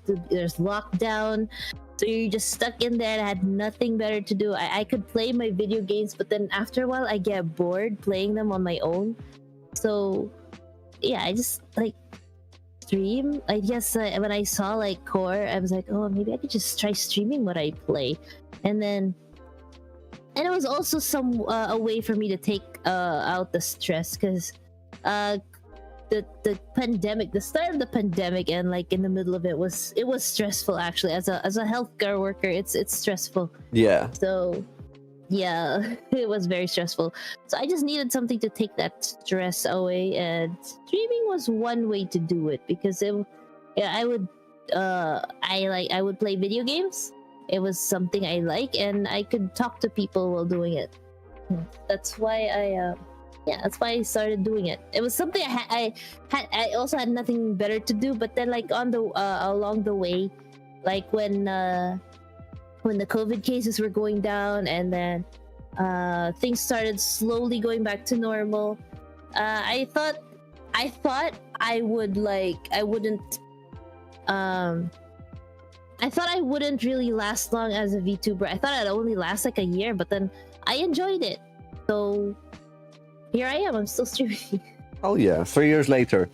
Speaker 3: to. There's lockdown, so you're just stuck in there. I had nothing better to do. I could play my video games, but then after a while, I get bored playing them on my own. So yeah, I just like stream. I guess when I saw like Core, I was like, oh, maybe I could just try streaming what I play, and it was also a way for me to take out the stress, because the pandemic, the start of the pandemic and like in the middle of it was stressful. Actually, as a healthcare worker, it's stressful.
Speaker 2: Yeah.
Speaker 3: So yeah, it was very stressful. So I just needed something to take that stress away, and streaming was one way to do it, because I would play video games. It was something I like, and I could talk to people while doing it. That's why I started doing it. It was something I also had nothing better to do. But then like on the along the way, like when the COVID cases were going down, and then things started slowly going back to normal, I thought I wouldn't really last long as a VTuber. I thought I'd only last like a year, but then I enjoyed it. So here I am. I'm still streaming.
Speaker 2: Oh yeah, 3 years later.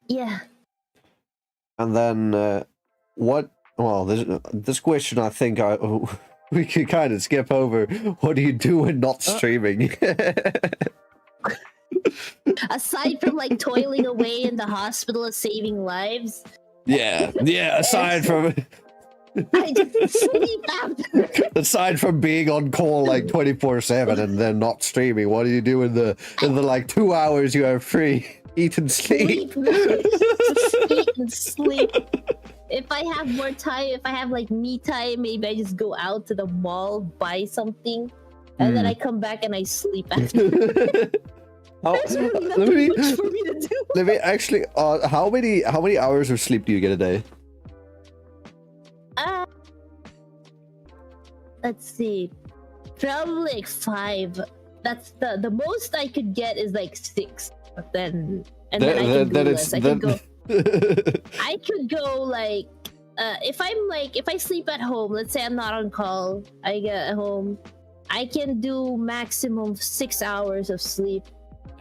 Speaker 3: Yeah.
Speaker 2: And then what? Well, this question I think we could kind of skip over. What do you do when not streaming?
Speaker 3: Aside from like toiling away in the hospital and saving lives.
Speaker 2: Yeah. Aside from
Speaker 3: I just sleep after.
Speaker 2: Aside from being on call like 24/7 and then not streaming, what do you do in the like 2 hours you have free? Eat and sleep.
Speaker 3: Eat and sleep. If I have more time, if I have like me time, maybe I just go out to the mall, buy something, and then I come back and I sleep after. There's really nothing much for me to do.
Speaker 2: Let me actually. How many hours of sleep do you get a day?
Speaker 3: Let's see, probably like 5. That's the most I could get is like 6. But then I can go less. I could go like if I sleep at home. Let's say I'm not on call. I get home. I can do maximum 6 hours of sleep.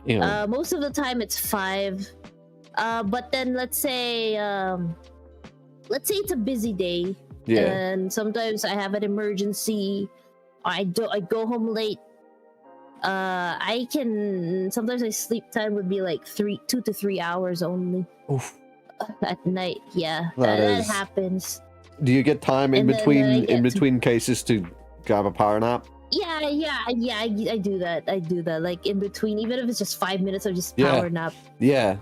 Speaker 2: Yeah.
Speaker 3: Most of the time it's 5. But then let's say it's a busy day.
Speaker 2: Yeah.
Speaker 3: And sometimes I have an emergency. I go home late. Sometimes my sleep time would be like 2 to 3 hours only.
Speaker 2: Oof.
Speaker 3: At night. Yeah,
Speaker 2: That
Speaker 3: happens.
Speaker 2: Do you get time in between cases to grab a power nap?
Speaker 3: Yeah, I do that. Like in between, even if it's just 5 minutes or just power nap.
Speaker 2: Yeah.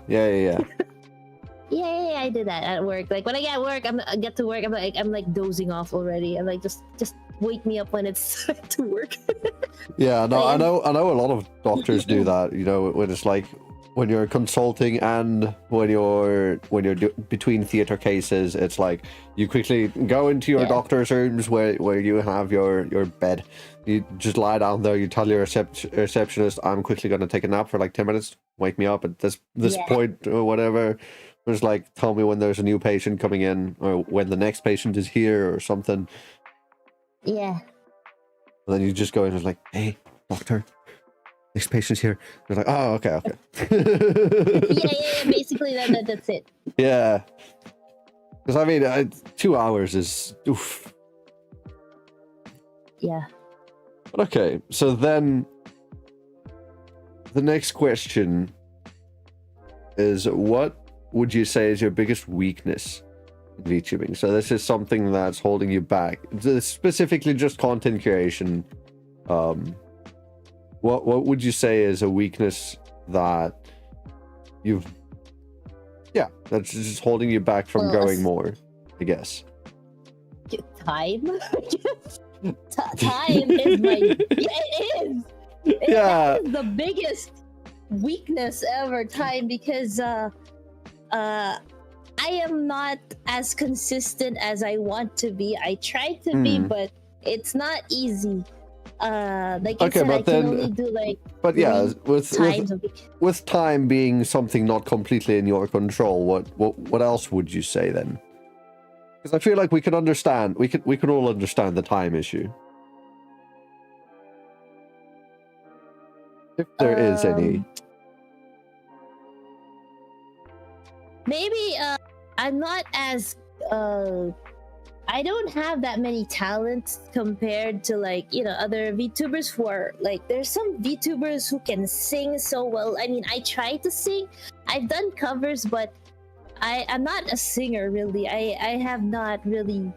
Speaker 3: Yeah, I do that at work. Like when I get to work, I'm like dozing off already. I'm like just wake me up when it's to work.
Speaker 2: Yeah, no, I know a lot of doctors do that. When it's like when you're consulting and when you're between theater cases, it's like you quickly go into your doctor's rooms where you have your bed. You just lie down there. You tell your receptionist, "I'm quickly going to take a nap for like 10 minutes. Wake me up at this point or whatever." It's like, tell me when there's a new patient coming in or when the next patient is here or something.
Speaker 3: Yeah.
Speaker 2: And then you just go in and it's like, "Hey, doctor, next patient's here." You're like, "Oh, okay."
Speaker 3: yeah. Basically, that's it.
Speaker 2: Yeah. Because I mean, 2 hours is oof.
Speaker 3: Yeah.
Speaker 2: Okay, so then the next question is, what would you say is your biggest weakness in VTubing? So this is something that's holding you back. Specifically just content creation. What would you say is a weakness that you've that's just holding you back from going more, I guess?
Speaker 3: Time. Time is my it is. That is the biggest weakness ever, time, because I am not as consistent as I want to be. I try to be, but it's not easy. Like I said, I can only do like.
Speaker 2: But yeah, with time being something not completely in your control, what else would you say then? Because I feel like we could understand. We could all understand the time issue, if there is any.
Speaker 3: Maybe I'm not as I don't have that many talents compared to, like, you know, other VTubers who are like, there's some VTubers who can sing so well. I mean, I try to sing. I've done covers, but I'm not a singer really. I have not really.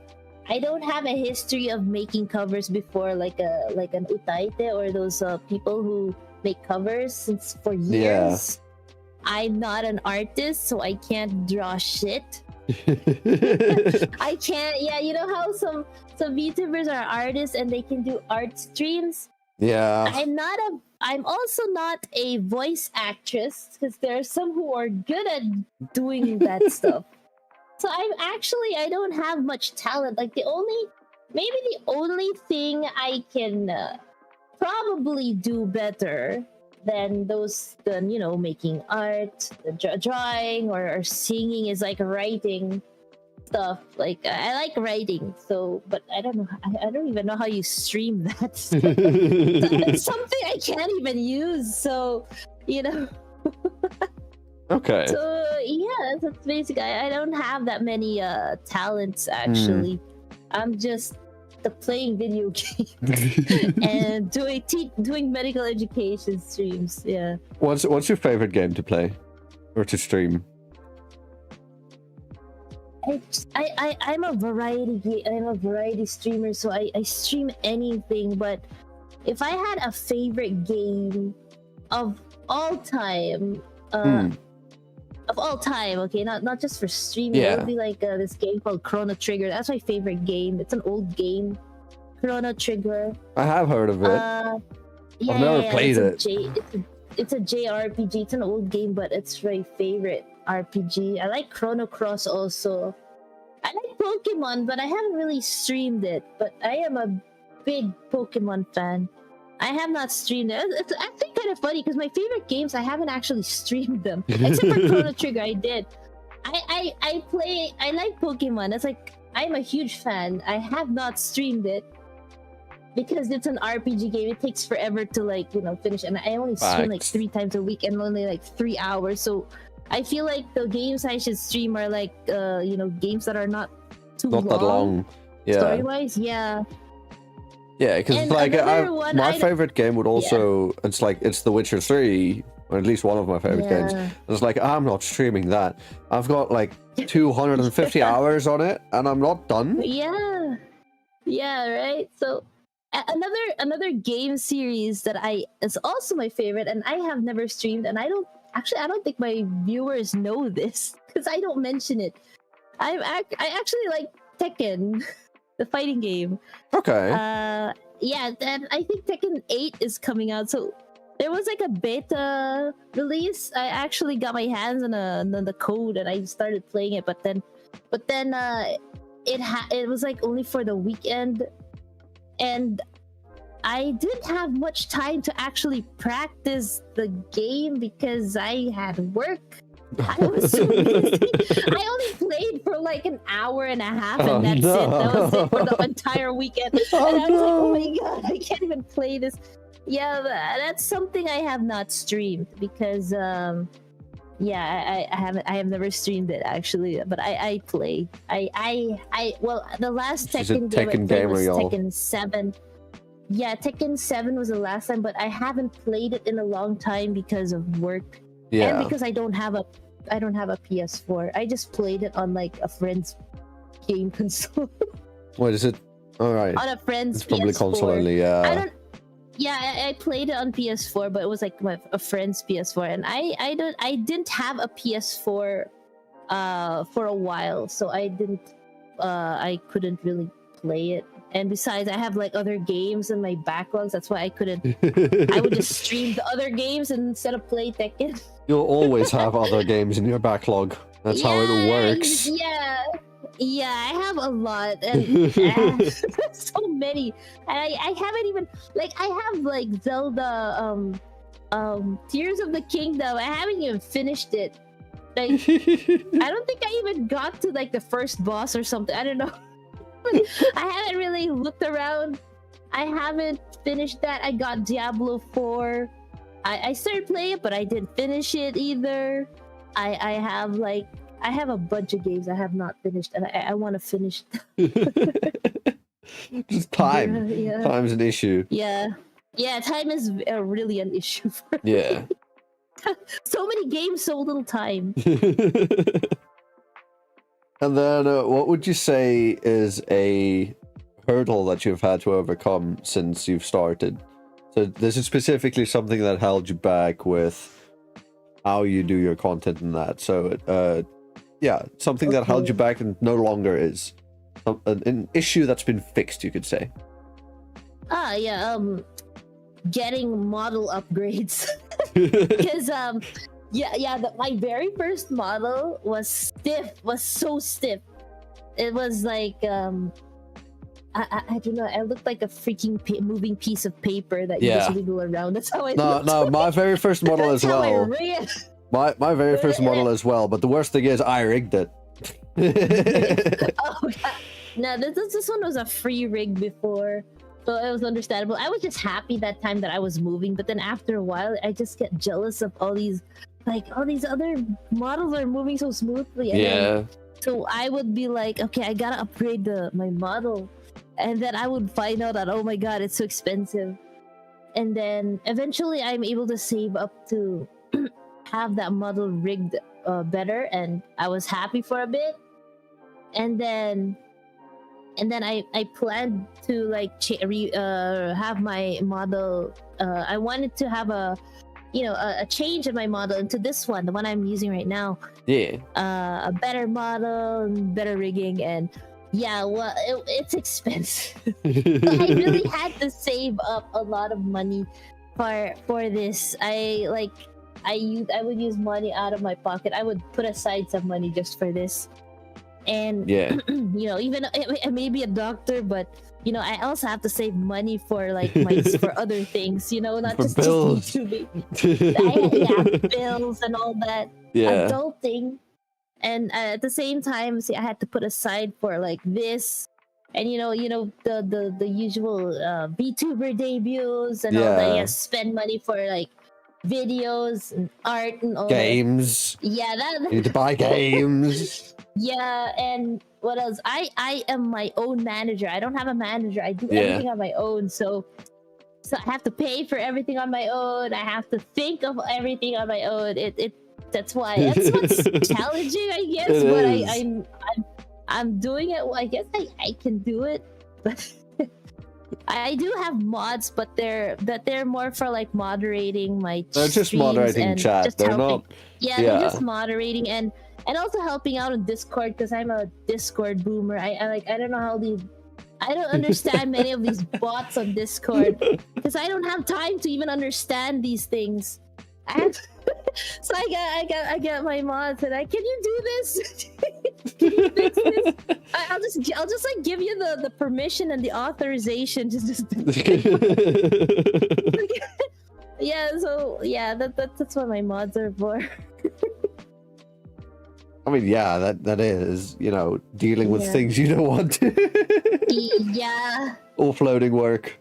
Speaker 3: I don't have a history of making covers before, like an Utaite or those people who make covers since for years. Yeah. I'm not an artist, so I can't draw shit. I can't. Yeah, you know how some VTubers are artists and they can do art streams.
Speaker 2: Yeah.
Speaker 3: I'm also not a voice actress, because there are some who are good at doing that stuff. So I don't have much talent. Like the only thing I can probably do better than you know, making art, drawing, or singing is like writing stuff. Like I like writing, so, but I don't know. I don't even know how you stream that. It's something I can't even use. So, you know.
Speaker 2: Okay.
Speaker 3: So yeah, that's basically. I don't have that many talents actually. I'm just playing video games and doing medical education streams. Yeah.
Speaker 2: What's your favorite game to play or to stream?
Speaker 3: I'm a variety streamer, so I stream anything. But if I had a favorite game of all time, okay, not just for streaming, it would be like this game called Chrono Trigger. That's my favorite game. It's an old game, Chrono Trigger.
Speaker 2: I have heard of it. I've never played it.
Speaker 3: It's a JRPG. It's an old game, but it's my favorite RPG. I like Chrono Cross also. I like Pokemon, but I haven't really streamed it. But I am a big Pokemon fan. I have not streamed it. It's actually kind of funny because my favorite games, I haven't actually streamed them. Except for Chrono Trigger, I did. I like Pokemon. It's like, I'm a huge fan. I have not streamed it because it's an RPG game. It takes forever to, like, you know, finish. And I only stream like 3 times a week and only like 3 hours. So I feel like the games I should stream are like, you know, games that are not too long.
Speaker 2: Not that long. Yeah.
Speaker 3: Story-wise, yeah.
Speaker 2: Yeah, because like my favorite game would also, it's The Witcher 3, or at least one of my favorite games. It's like, I'm not streaming that. I've got like 250 hours on it, and I'm not done.
Speaker 3: Yeah, right. So another game series that is also my favorite, and I have never streamed, and I don't think my viewers know this because I don't mention it. I actually like Tekken. The fighting game.
Speaker 2: Okay.
Speaker 3: Yeah, and I think Tekken 8 is coming out. So there was like a beta release. I actually got my hands on the code and I started playing it. But then it was like only for the weekend, and I didn't have much time to actually practice the game because I had work. I was so busy. I only played for like an hour and a half, and that's it. That was it for the entire weekend. And I was like, oh my god, I can't even play this. Yeah, that's something I have not streamed because, I have never streamed it actually. But I play. Well, the last Tekken game I played was Tekken 7. Yeah, Tekken 7 was the last time, but I haven't played it in a long time because of work. Yeah. And because I don't have a PS4. I just played it on like a friend's game console.
Speaker 2: What is it? All right.
Speaker 3: On a friend's
Speaker 2: It's probably
Speaker 3: PS4.
Speaker 2: console only, yeah.
Speaker 3: Yeah, I played it on PS4, but it was like a friend's PS4, and I didn't have a PS4 for a while, so I couldn't really play it. And besides, I have like other games in my backlogs. That's why I couldn't. I would just stream the other games instead of play Tekken.
Speaker 2: You'll always have other games in your backlog. That's how it works.
Speaker 3: Yeah, I have a lot, and so many. And I haven't even I have like Zelda, Tears of the Kingdom. I haven't even finished it. Like, I don't think I even got to like the first boss or something. I don't know. I haven't really looked around. I haven't finished that. I got Diablo 4. I started playing it, but I didn't finish it either. I have a bunch of games I have not finished, and I want to finish them.
Speaker 2: Just time.
Speaker 3: Yeah.
Speaker 2: Time's an issue.
Speaker 3: Yeah, time is really an issue for me.
Speaker 2: Yeah.
Speaker 3: So many games, so little time.
Speaker 2: And then, what would you say is a hurdle that you've had to overcome since you've started? So this is specifically something that held you back with how you do your content and that. So, yeah, something that held you back and no longer is. An issue that's been fixed, you could say.
Speaker 3: Getting model upgrades. Because my very first model was so stiff. It was like I don't know, I looked like a freaking moving piece of paper that you just wiggle around. That's how I looked.
Speaker 2: No, my very first model as well. My very first model as well, but the worst thing is I rigged it.
Speaker 3: Oh God. No, this one was a free rig before. So it was understandable. I was just happy that time that I was moving, but then after a while, I just get jealous of all these other models are moving so smoothly. And then, so I would be like, okay, I gotta upgrade my model, and then I would find out that, oh my God, it's so expensive. And then eventually, I'm able to save up to have that model rigged better, and I was happy for a bit. And then I planned to have my model. I wanted to have a change in my model into this one, the one I'm using right now.
Speaker 2: Yeah.
Speaker 3: A better model, better rigging, and it's expensive. I really had to save up a lot of money for this. I would use money out of my pocket. I would put aside some money just for this. And even I may be a doctor, but I also have to save money for for other things, not
Speaker 2: for
Speaker 3: just
Speaker 2: bills.
Speaker 3: YouTubing. Bills and all that.
Speaker 2: Yeah.
Speaker 3: Adulting. And at the same time, I had to put aside for this, and the usual VTuber debuts and all that. You have to spend money for videos and art and all
Speaker 2: games.
Speaker 3: That. Yeah,
Speaker 2: you need to buy games.
Speaker 3: Yeah, and what else? I am my own manager. I don't have a manager. I do everything on my own. So I have to pay for everything on my own. I have to think of everything on my own. That's what's challenging, I guess. But I'm doing it. I guess I can do it. But I do have mods, but they're more for moderating my.
Speaker 2: They're just moderating chat.
Speaker 3: Just
Speaker 2: they're
Speaker 3: helping.
Speaker 2: not.
Speaker 3: Yeah, they're just moderating and also helping out on Discord, because I'm a Discord boomer. I don't know how I don't understand many of these bots on Discord, because I don't have time to even understand these things. So I got my mods and can you do this? Can you fix this? I'll just give you the permission and the authorization. Just yeah. So yeah, that's what my mods are for.
Speaker 2: I mean, yeah, that is, dealing with things you don't want to.
Speaker 3: Yeah.
Speaker 2: Offloading work.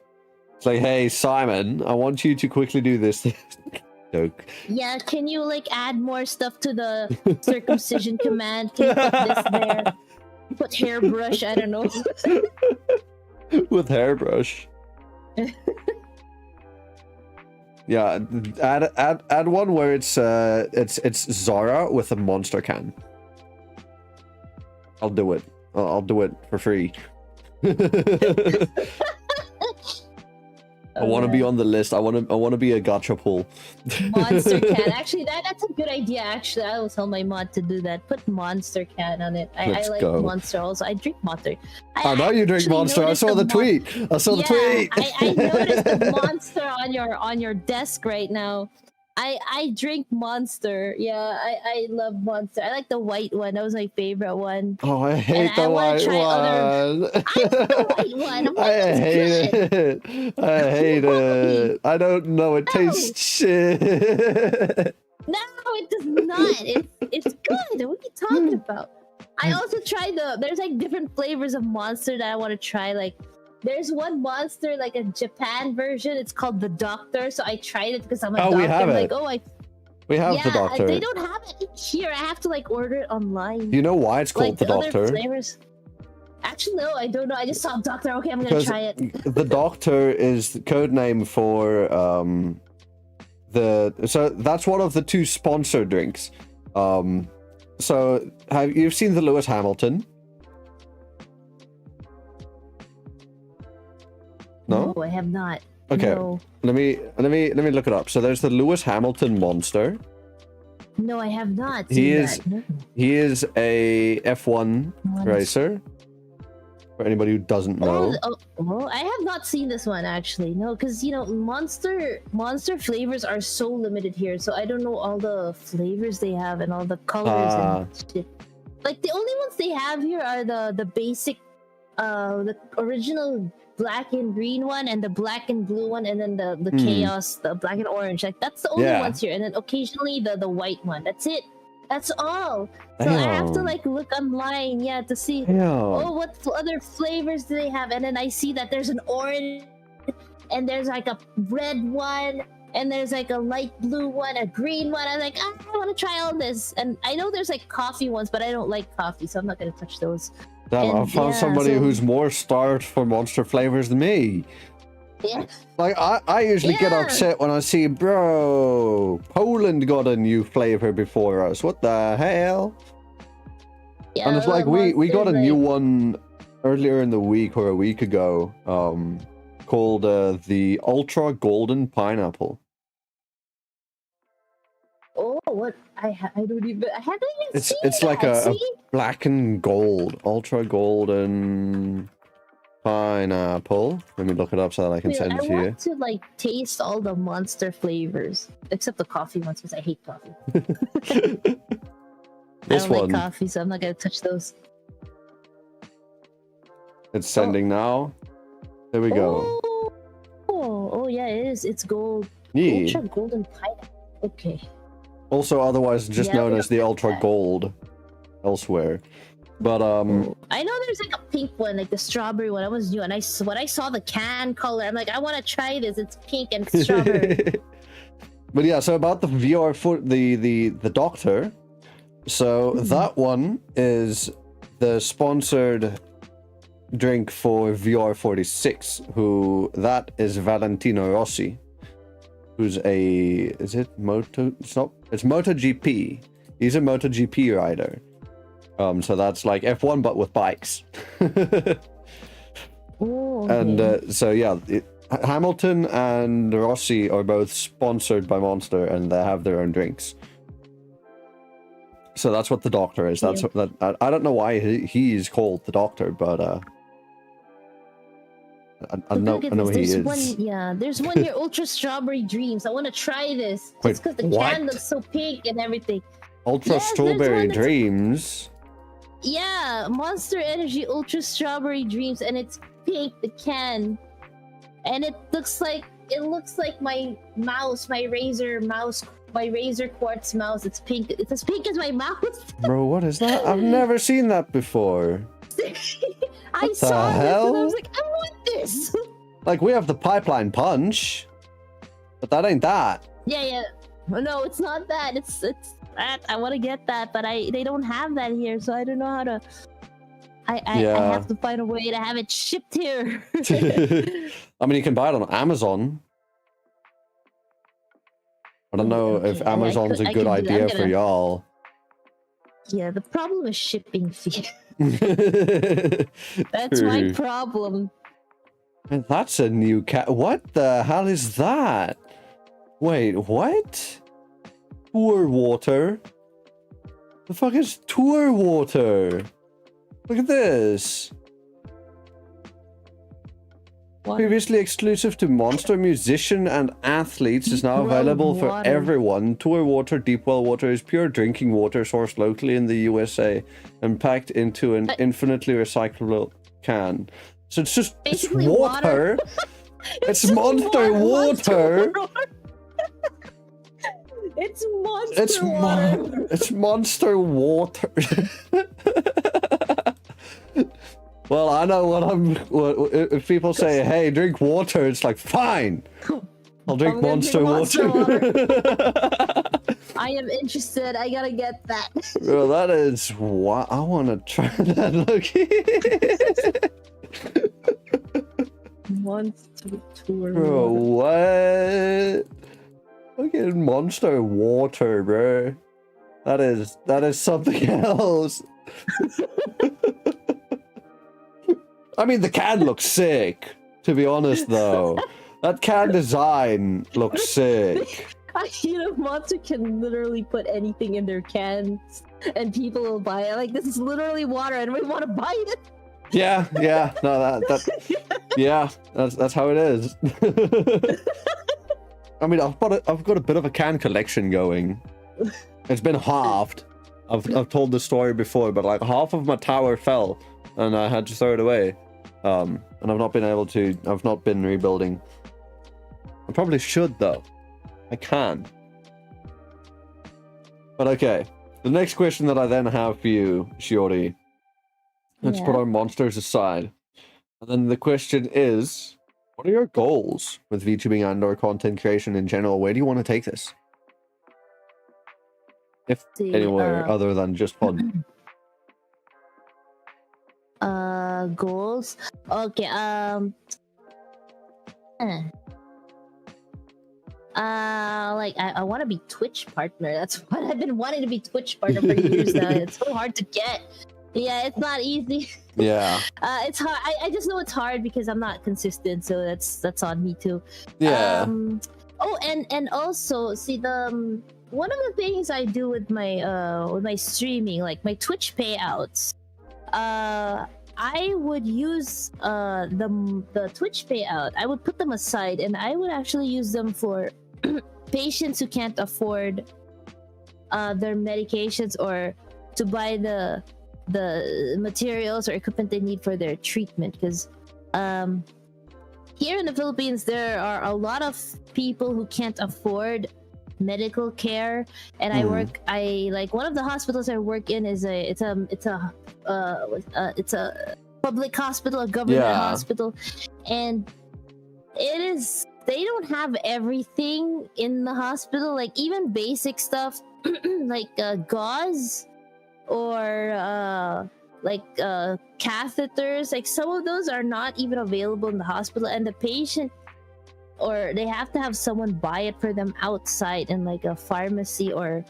Speaker 2: It's like, hey, Simon, I want you to quickly do this. Joke.
Speaker 3: Yeah, can you add more stuff to the circumcision command? Can you put this there? Put hairbrush, I don't know.
Speaker 2: With hairbrush. Yeah, add one where it's Zara with a monster can. I'll do it. I'll do it for free. I want to be on the list. I want to be a gacha pool.
Speaker 3: Monster Can. Actually, that's a good idea. Actually, I will tell my mod to do that. Put Monster Can on it. I like
Speaker 2: go.
Speaker 3: Monster also. I drink Monster.
Speaker 2: I know you drink
Speaker 3: actually
Speaker 2: Monster. I
Speaker 3: noticed
Speaker 2: saw the tweet. I saw the tweet.
Speaker 3: I noticed the Monster on your desk right now. I drink Monster. Yeah, I love Monster. I like the white one. That was my favorite one.
Speaker 2: Oh, I hate the white one.
Speaker 3: I like the white one. I'm like,
Speaker 2: I
Speaker 3: it's
Speaker 2: hate
Speaker 3: good.
Speaker 2: it. I hate it. I don't know. It tastes shit.
Speaker 3: No, it does not. It's good. What are you talking about? I also tried there's like different flavors of Monster that I want to try. Like there's one Monster, like a Japan version. It's called the Doctor. So I tried it because I'm a doctor.
Speaker 2: We have
Speaker 3: I'm
Speaker 2: it.
Speaker 3: like,
Speaker 2: we have the Doctor.
Speaker 3: They don't have it here. I have to like order it online.
Speaker 2: Do you know why it's called
Speaker 3: like
Speaker 2: the Doctor?
Speaker 3: Other flavors. Actually, no, I don't know. I just saw Doctor. Okay, I'm gonna try it.
Speaker 2: The Doctor is the code name for so that's one of the two sponsored drinks. So you've seen the Lewis Hamilton? No,
Speaker 3: I have not.
Speaker 2: Okay,
Speaker 3: No.
Speaker 2: let me look it up. So there's the Lewis Hamilton Monster.
Speaker 3: No, I have not.
Speaker 2: He
Speaker 3: seen
Speaker 2: is
Speaker 3: that. No.
Speaker 2: he is a F1 racer. For anybody who doesn't know.
Speaker 3: Well, I have not seen this one actually. No, because you know, monster flavors are so limited here, so I don't know all the flavors they have and all the colors and shit. Like the only ones they have here are the basic, the original black and green one and the black and blue one, and then the chaos, the black and orange. Like that's the only ones here, and then occasionally the white one. That's it. That's all. So I have to like look online, to see. Oh, what other flavors do they have? And then I see that there's an orange, and there's like a red one, and there's like a light blue one, a green one. I'm like, I want to try all this. And I know there's like coffee ones, but I don't like coffee, so I'm not gonna touch those.
Speaker 2: Damn, I found somebody who's more starved for Monster flavors than me.
Speaker 3: Yeah.
Speaker 2: Like, I usually get upset when I see, bro, Poland got a new flavor before us. What the hell?
Speaker 3: Yeah,
Speaker 2: and it's like, we got a new one earlier in the week or a week ago, called the Ultra Golden Pineapple.
Speaker 3: Oh, what? I haven't even seen
Speaker 2: It's like a black and gold, Ultra Golden Pineapple. Let me look it up so that I can send it to you.
Speaker 3: I want to like taste all the Monster flavors, except the coffee ones because I hate coffee.
Speaker 2: This
Speaker 3: I don't
Speaker 2: one.
Speaker 3: like coffee, so I'm not gonna touch those.
Speaker 2: It's sending now. There we go.
Speaker 3: Oh yeah, it is. It's gold.
Speaker 2: Yeah.
Speaker 3: Ultra golden pineapple. Okay.
Speaker 2: Also, otherwise just known as the Ultra Gold elsewhere. But
Speaker 3: I know there's like a pink one, like the strawberry one. I was new, and when I saw the can color, I'm like, I want to try this. It's pink and strawberry.
Speaker 2: But yeah, so about the VR for the Doctor. So that one is the sponsored drink for VR46, that is Valentino Rossi, who's it's MotoGP. He's a MotoGP rider. So that's like F1 but with bikes. And so yeah, Hamilton and Rossi are both sponsored by Monster, and they have their own drinks. So that's what the Doctor is. That's what I don't know why he is called the Doctor, but I know he is.
Speaker 3: There's one here, Ultra Strawberry Dreams. I want to try this just because the can looks so pink and everything.
Speaker 2: Ultra Strawberry Dreams.
Speaker 3: Yeah, Monster Energy Ultra Strawberry Dreams, and it's pink, the can, and it looks like my mouse, my Razer Quartz mouse. It's pink. It's as pink as my mouse.
Speaker 2: Bro, what is that? I've never seen that before.
Speaker 3: I saw this and I was like, I want this.
Speaker 2: Like, we have the Pipeline Punch, but that ain't that.
Speaker 3: Yeah. No, it's not that. It's that. I want to get that, but they don't have that here, so I don't know how to. I have to find a way to have it shipped here.
Speaker 2: I mean, you can buy it on Amazon. I don't know if Amazon's a good idea for y'all.
Speaker 3: Yeah, the problem is shipping fee. That's my problem.
Speaker 2: And that's a new cat. What the hell is that? Wait, what? Tour water? The fuck is tour water? Look at this.
Speaker 3: What?
Speaker 2: Previously exclusive to Monster Musician and Athletes is now
Speaker 3: Deep well
Speaker 2: available for
Speaker 3: water.
Speaker 2: everyone. Tour water, deep well water is pure drinking water sourced locally in the USA and packed into an infinitely recyclable can. So it's just it's
Speaker 3: Basically
Speaker 2: water.
Speaker 3: water.
Speaker 2: It's
Speaker 3: just
Speaker 2: monster water.
Speaker 3: It's monster water.
Speaker 2: It's monster water. Well, I know if people say, "Hey, drink water," it's like, fine. I'll drink
Speaker 3: I'm gonna
Speaker 2: monster
Speaker 3: drink monster
Speaker 2: water.
Speaker 3: I am interested. I gotta get that.
Speaker 2: Bro, that is what I want to try that. Look.
Speaker 3: Monster tour.
Speaker 2: Bro,
Speaker 3: water.
Speaker 2: what? Fucking monster water, bro. That is something else. I mean, the can looks sick. To be honest, though, that can design looks sick.
Speaker 3: Monster can literally put anything in their cans, and people will buy it. Like, this is literally water, and we want to buy it.
Speaker 2: Yeah, no, yeah, that's how it is. I mean, I've got a bit of a can collection going. It's been halved. I've told the story before, but like half of my tower fell, and I had to throw it away. And I've not been rebuilding. I probably should though. I can. But okay, the next question that I then have for you, Shiori. Let's put our monsters aside. And then the question is, what are your goals with VTubing and/or content creation in general? Where do you want to take this? If anywhere other than just fun.
Speaker 3: Goals. Okay. Like I want to be Twitch partner. That's what I've been wanting to be Twitch partner for years now. It's so hard to get. Yeah, it's not easy.
Speaker 2: Yeah.
Speaker 3: It's hard. I just know it's hard because I'm not consistent, so that's on me too.
Speaker 2: Yeah.
Speaker 3: Oh, and also see the one of the things I do with my streaming, like my Twitch payouts, I would use the Twitch payout. I would put them aside, and I would actually use them for patients who can't afford their medications or to buy the materials or equipment they need for their treatment. Because here in the Philippines, there are a lot of people who can't afford medical care, and I like one of the hospitals I work in is it's a public hospital, a government hospital, and they don't have everything in the hospital, like even basic stuff like gauze or catheters. Like some of those are not even available in the hospital, and the patient, or they have to have someone buy it for them outside in like a pharmacy or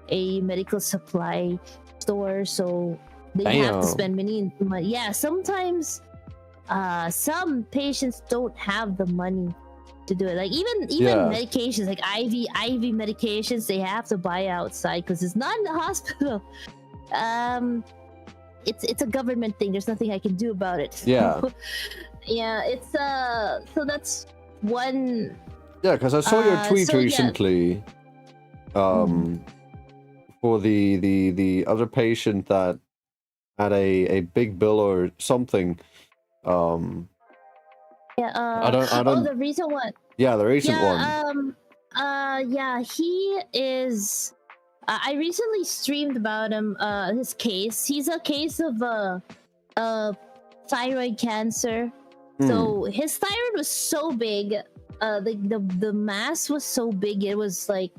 Speaker 3: a medical supply store. So they have to spend money. Yeah, sometimes some patients don't have the money to do it. Like even medications, like IV medications, they have to buy outside because it's not in the hospital. It's a government thing. There's nothing I can do about it.
Speaker 2: Yeah.
Speaker 3: Yeah, it's so that's one.
Speaker 2: Yeah, because I saw your tweet recently. For the other patient that had a big bill or something. I don't.
Speaker 3: Oh, the recent one.
Speaker 2: Yeah, the recent one.
Speaker 3: Yeah, he is. I recently streamed about him. His case. He's a case of thyroid cancer. So his thyroid was so big. The mass was so big. It was like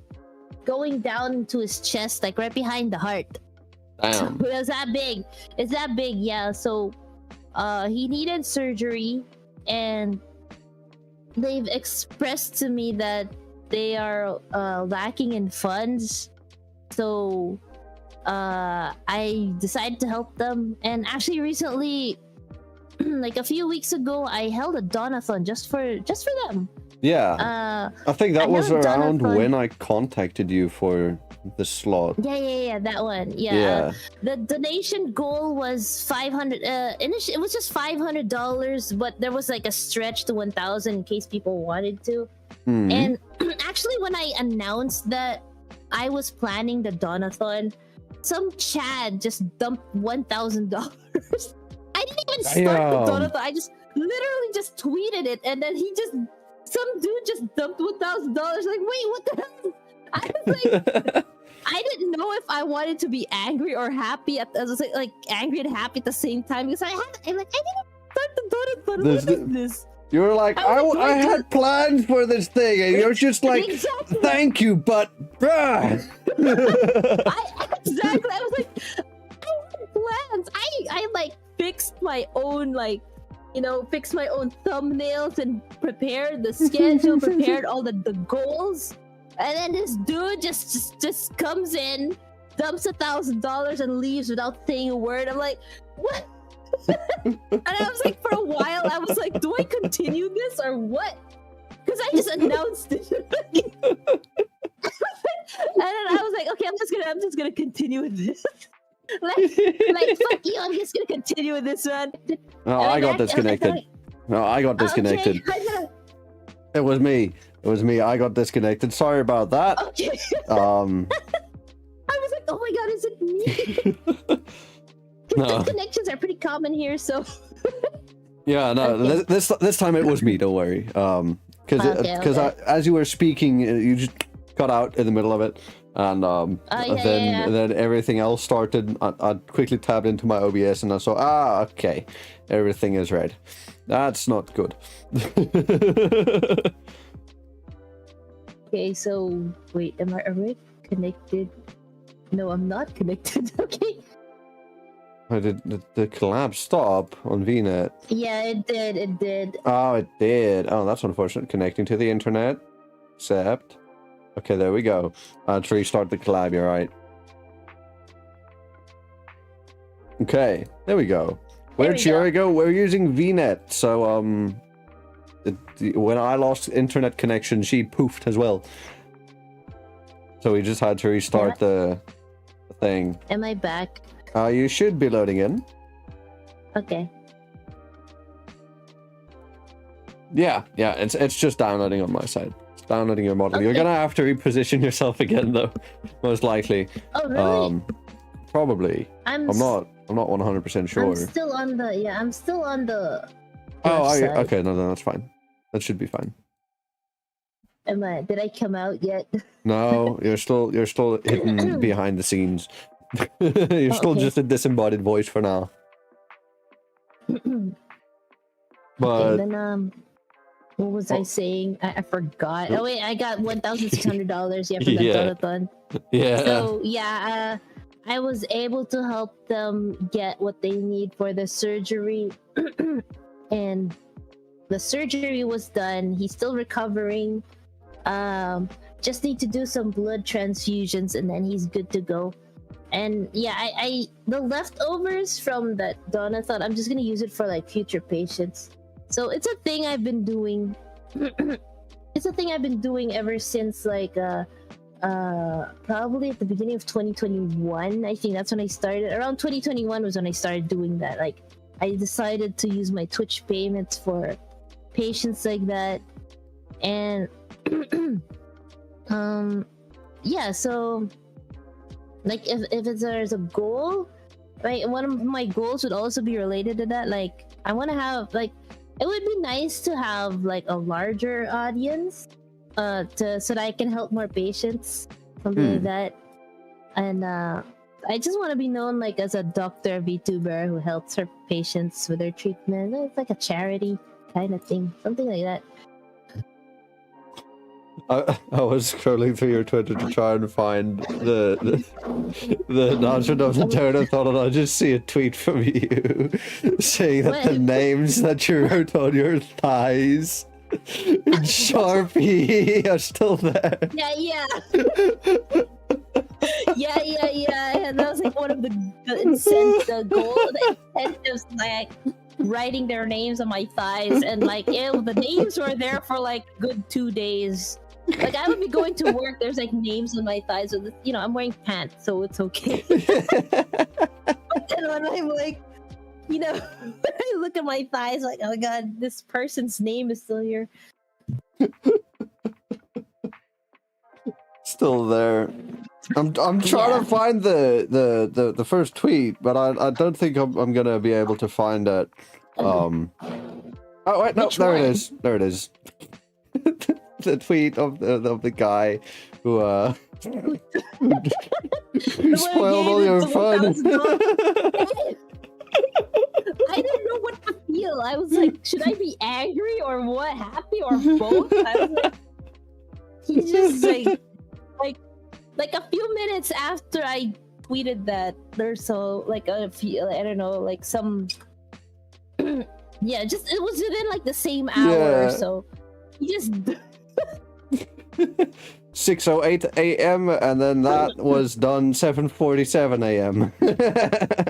Speaker 3: going down into his chest, like right behind the heart.
Speaker 2: Damn.
Speaker 3: It was that big. It's that big. Yeah. So, he needed surgery, and they've expressed to me that they are lacking in funds. So I decided to help them, and actually recently like a few weeks ago, I held a donathon just for them.
Speaker 2: Yeah. I think that
Speaker 3: I
Speaker 2: was
Speaker 3: held a
Speaker 2: around
Speaker 3: donathon.
Speaker 2: when I contacted you for the slot.
Speaker 3: Yeah, that one. Yeah.
Speaker 2: Yeah.
Speaker 3: The donation goal was 500. Initially, it was just $500, but there was like a stretch to 1,000 in case people wanted to.
Speaker 2: Mhm.
Speaker 3: And actually, when I announced that I was planning the donathon, some Chad just dumped $1,000. I didn't even start the
Speaker 2: Damn.
Speaker 3: donathon. I just literally just tweeted it, and then some dude just dumped $1,000. Like, wait, what the hell? I was like, I didn't know if I wanted to be angry or happy. I was like angry and happy at the same time because I didn't start the donathon.
Speaker 2: This-
Speaker 3: What is this?
Speaker 2: You were like,
Speaker 3: I was
Speaker 2: I
Speaker 3: going to-
Speaker 2: had plans for this thing, and you're just like,
Speaker 3: Exactly.
Speaker 2: thank you, but.
Speaker 3: Exactly. I was like, I had plans. I like fixed my own fixed my own thumbnails and prepared the schedule, prepared all the goals, and then this dude just comes in, dumps $1,000 and leaves without saying a word. I'm like, what? And I was like, for a while, I was like, do I continue this or what? Because I just announced it. And then I was like, okay, I'm just gonna continue with this. like fuck you, I'm just gonna continue with this one.
Speaker 2: No, I got disconnected. No, I got disconnected.
Speaker 3: Okay,
Speaker 2: It was me. It was me. I got disconnected. Sorry about that.
Speaker 3: okay.
Speaker 2: Um.
Speaker 3: I was like, oh my god, is it me?
Speaker 2: No.
Speaker 3: Disconnections are pretty common here, so
Speaker 2: Yeah. No.
Speaker 3: Okay.
Speaker 2: This time it was me. Don't worry. Because
Speaker 3: Okay.
Speaker 2: as you were speaking, you just got out in the middle of it, and
Speaker 3: yeah.
Speaker 2: then everything else started. I quickly tabbed into my OBS and I saw, okay, everything is red. That's not good.
Speaker 3: Okay, so wait, am I connected? No, I'm not connected. Okay.
Speaker 2: Did the collab stop on VNet?
Speaker 3: Yeah, it did.
Speaker 2: Oh, it did. Oh, that's unfortunate. Connecting to the internet. Accept. Okay, there we go. To restart the collab, you're right. Okay, there we go. Where'd Shiori go? We're using VNet, so when I lost internet connection, she poofed as well. So we just had to restart the thing.
Speaker 3: Am I back?
Speaker 2: You should be loading in.
Speaker 3: Okay.
Speaker 2: Yeah, it's just downloading on my side. It's downloading your model.
Speaker 3: Okay.
Speaker 2: You're gonna have to reposition yourself again, though, most likely.
Speaker 3: Oh really?
Speaker 2: Probably. I'm not 100% sure.
Speaker 3: I'm still on the.
Speaker 2: Oh,
Speaker 3: left side.
Speaker 2: okay. No, that's fine. That should be fine.
Speaker 3: Did I come out yet?
Speaker 2: No, you're still hidden behind the scenes. You're still
Speaker 3: Okay.
Speaker 2: just a disembodied voice for now. But
Speaker 3: And then what was I saying? I forgot. Oh wait, I got $1,600. Yeah, for the
Speaker 2: Yeah.
Speaker 3: donathon.
Speaker 2: yeah,
Speaker 3: So yeah, I was able to help them get what they need for the surgery, and the surgery was done. He's still recovering. Just need to do some blood transfusions, and then he's good to go. And yeah, I the leftovers from that donathon, I'm just gonna use it for like future patients. So it's a thing I've been doing. It's a thing I've been doing ever since like probably at the beginning of 2021. I think that's when I started. Around 2021 was when I started doing that. Like I decided to use my Twitch payments for patients like that. And yeah, so like if there's a goal, right, one of my goals would also be related to that. Like I want to have like, it would be nice to have like a larger audience so that I can help more patients, something like that. And I just want to be known like as a doctor VTuber who helps her patients with their treatment. It's like a charity kind of thing, something like that.
Speaker 2: I was scrolling through your Twitter to try and find the announcement of the donathon, and I just see a tweet from you saying that the
Speaker 3: What?
Speaker 2: names that you wrote on your thighs in Sharpie are still there.
Speaker 3: Yeah. Yeah. And that was like one of the goal, the incentives. Like writing their names on my thighs, and like the names were there for like good 2 days. Like I would be going to work, there's like names on my thighs. So I'm wearing pants, so it's okay. And when I'm like, I look at my thighs, like, oh my god, this person's name is still here.
Speaker 2: Still there. I'm trying to find the first tweet, but I don't think I'm gonna be able to find it. Oh wait, no, there it is. There it is. The tweet of the guy who spoiled all your fun.
Speaker 3: I didn't know what to feel. I was like, should I be angry or what? Happy or both? I was like, he just like a few minutes after I tweeted that, there's so like a few, I don't know, like some yeah, just it was within like the same hour or so. He just
Speaker 2: 6:08 a.m. and then that was done 7:47 a.m.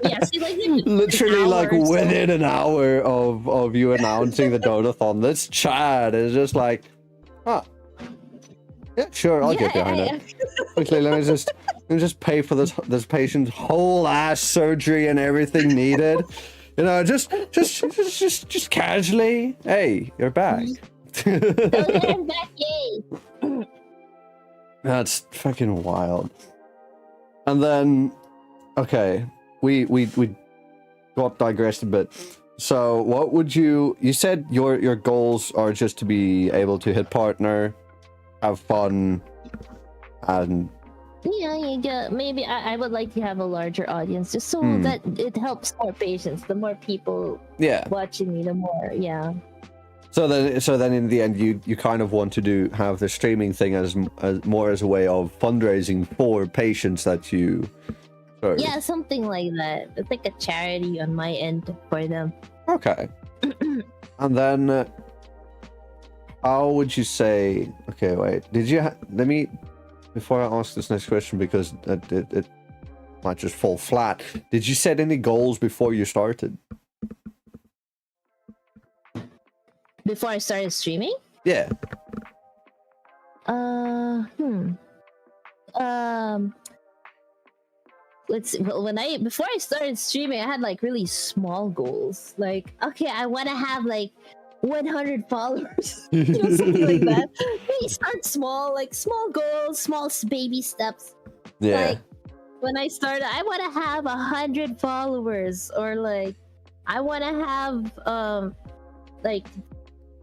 Speaker 3: Yeah, see, like
Speaker 2: literally like
Speaker 3: so.
Speaker 2: within an hour of you announcing the donathon. This chat is just like, huh. Yeah, sure, I'll get behind it. Okay, let me just pay for this patient's whole ass surgery and everything needed. Just casually. Hey, you're back.
Speaker 3: I'm back, yay.
Speaker 2: That's fucking wild. And then, okay, we got digressed a bit. So, what would you said your goals are just to be able to hit partner, have fun, and
Speaker 3: yeah, maybe I would like to have a larger audience just so that it helps more patients. The more people watching me, the more
Speaker 2: So then in the end you kind of want to have the streaming thing as more as a way of fundraising for patients that you serve.
Speaker 3: Yeah, something like that. It's like a charity on my end for them.
Speaker 2: Okay. And then how would you say, okay, wait, let me, before I ask this next question, because it might just fall flat, did you set any goals before you started?
Speaker 3: Before I started streaming?
Speaker 2: Yeah.
Speaker 3: Let's see. Before I started streaming, I had like really small goals. Like, okay, I want to have like 100 followers, something like that. Maybe start small, like small goals, small baby steps.
Speaker 2: Yeah.
Speaker 3: Like when I started, I want to have 100 followers, or like I want to have like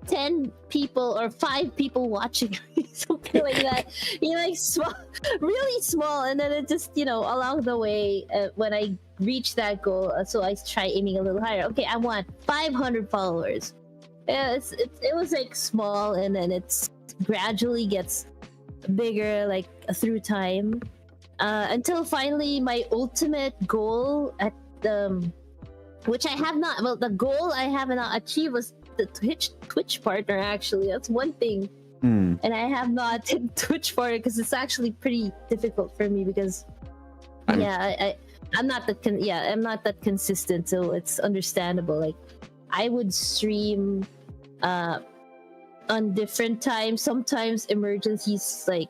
Speaker 3: 10 people or 5 people watching me, something like that. Like small, really small, and then it just along the way when I reach that goal, so I try aiming a little higher. Okay, I want 500 followers. Yeah, it was like small, and then it's gradually gets bigger like through time, until finally my ultimate goal at which I have not. Well, the goal I have not achieved was the Twitch partner. Actually, that's one thing, and I have not hit Twitch partner because it's actually pretty difficult for me because I'm not that consistent, so it's understandable. Like I would stream on different times. Sometimes emergencies, like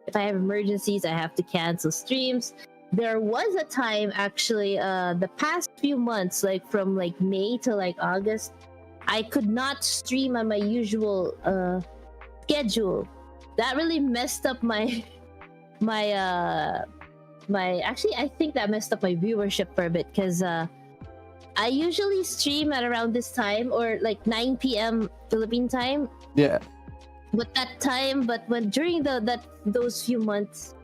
Speaker 3: if I have emergencies, I have to cancel streams. There was a time actually, the past few months, like from like May to like August, I could not stream on my usual schedule. That really messed up my actually, I think that messed up my viewership for a bit, because I usually stream at around this time, or like 9 p.m. Philippine time.
Speaker 2: Yeah.
Speaker 3: But when during those few months,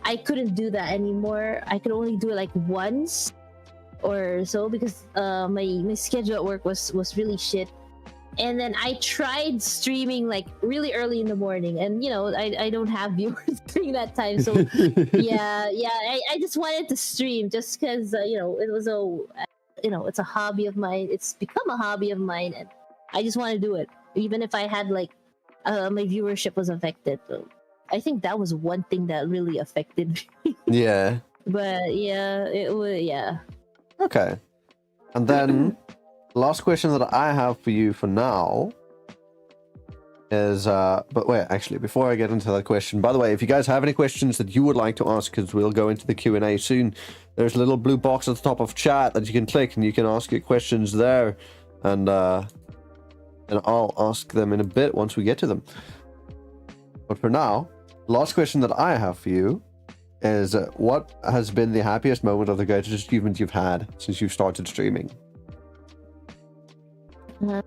Speaker 3: I couldn't do that anymore. I could only do it like once or so, because my schedule at work was really shit. And then I tried streaming like really early in the morning, and I don't have viewers during that time. So I just wanted to stream just because it was it's a hobby of mine. It's become a hobby of mine, and I just want to do it, even if I had like my viewership was affected. So I think that was one thing that really affected me.
Speaker 2: Yeah.
Speaker 3: But yeah, it was, yeah.
Speaker 2: Okay. And then last question that I have for you for now is but wait, actually, before I get into that question, by the way, if you guys have any questions that you would like to ask, because we'll go into the Q&A soon, there's a little blue box at the top of chat that you can click and you can ask your questions there, and I'll ask them in a bit once we get to them. But for now, last question that I have for you is what has been the happiest moment or the greatest achievement you've had since you've started streaming?
Speaker 3: Well,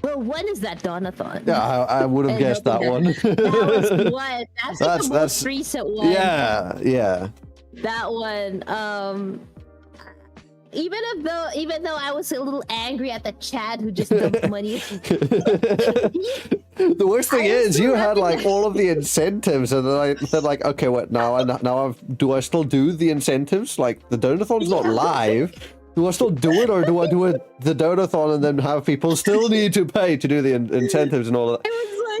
Speaker 3: when is that Donathon?
Speaker 2: Yeah, I would have guessed that one.
Speaker 3: That was what? That's like the most recent one.
Speaker 2: Yeah.
Speaker 3: That one. Even though I was a little angry at the Chad who just dumped money.
Speaker 2: The worst thing is you had like all of the incentives, and then I said like, okay, what now? Do I still do the incentives? Like the Donathon's not live. Do I still do it, or do I do it the Donathon and then have people still need to pay to do the incentives and all of that?
Speaker 3: I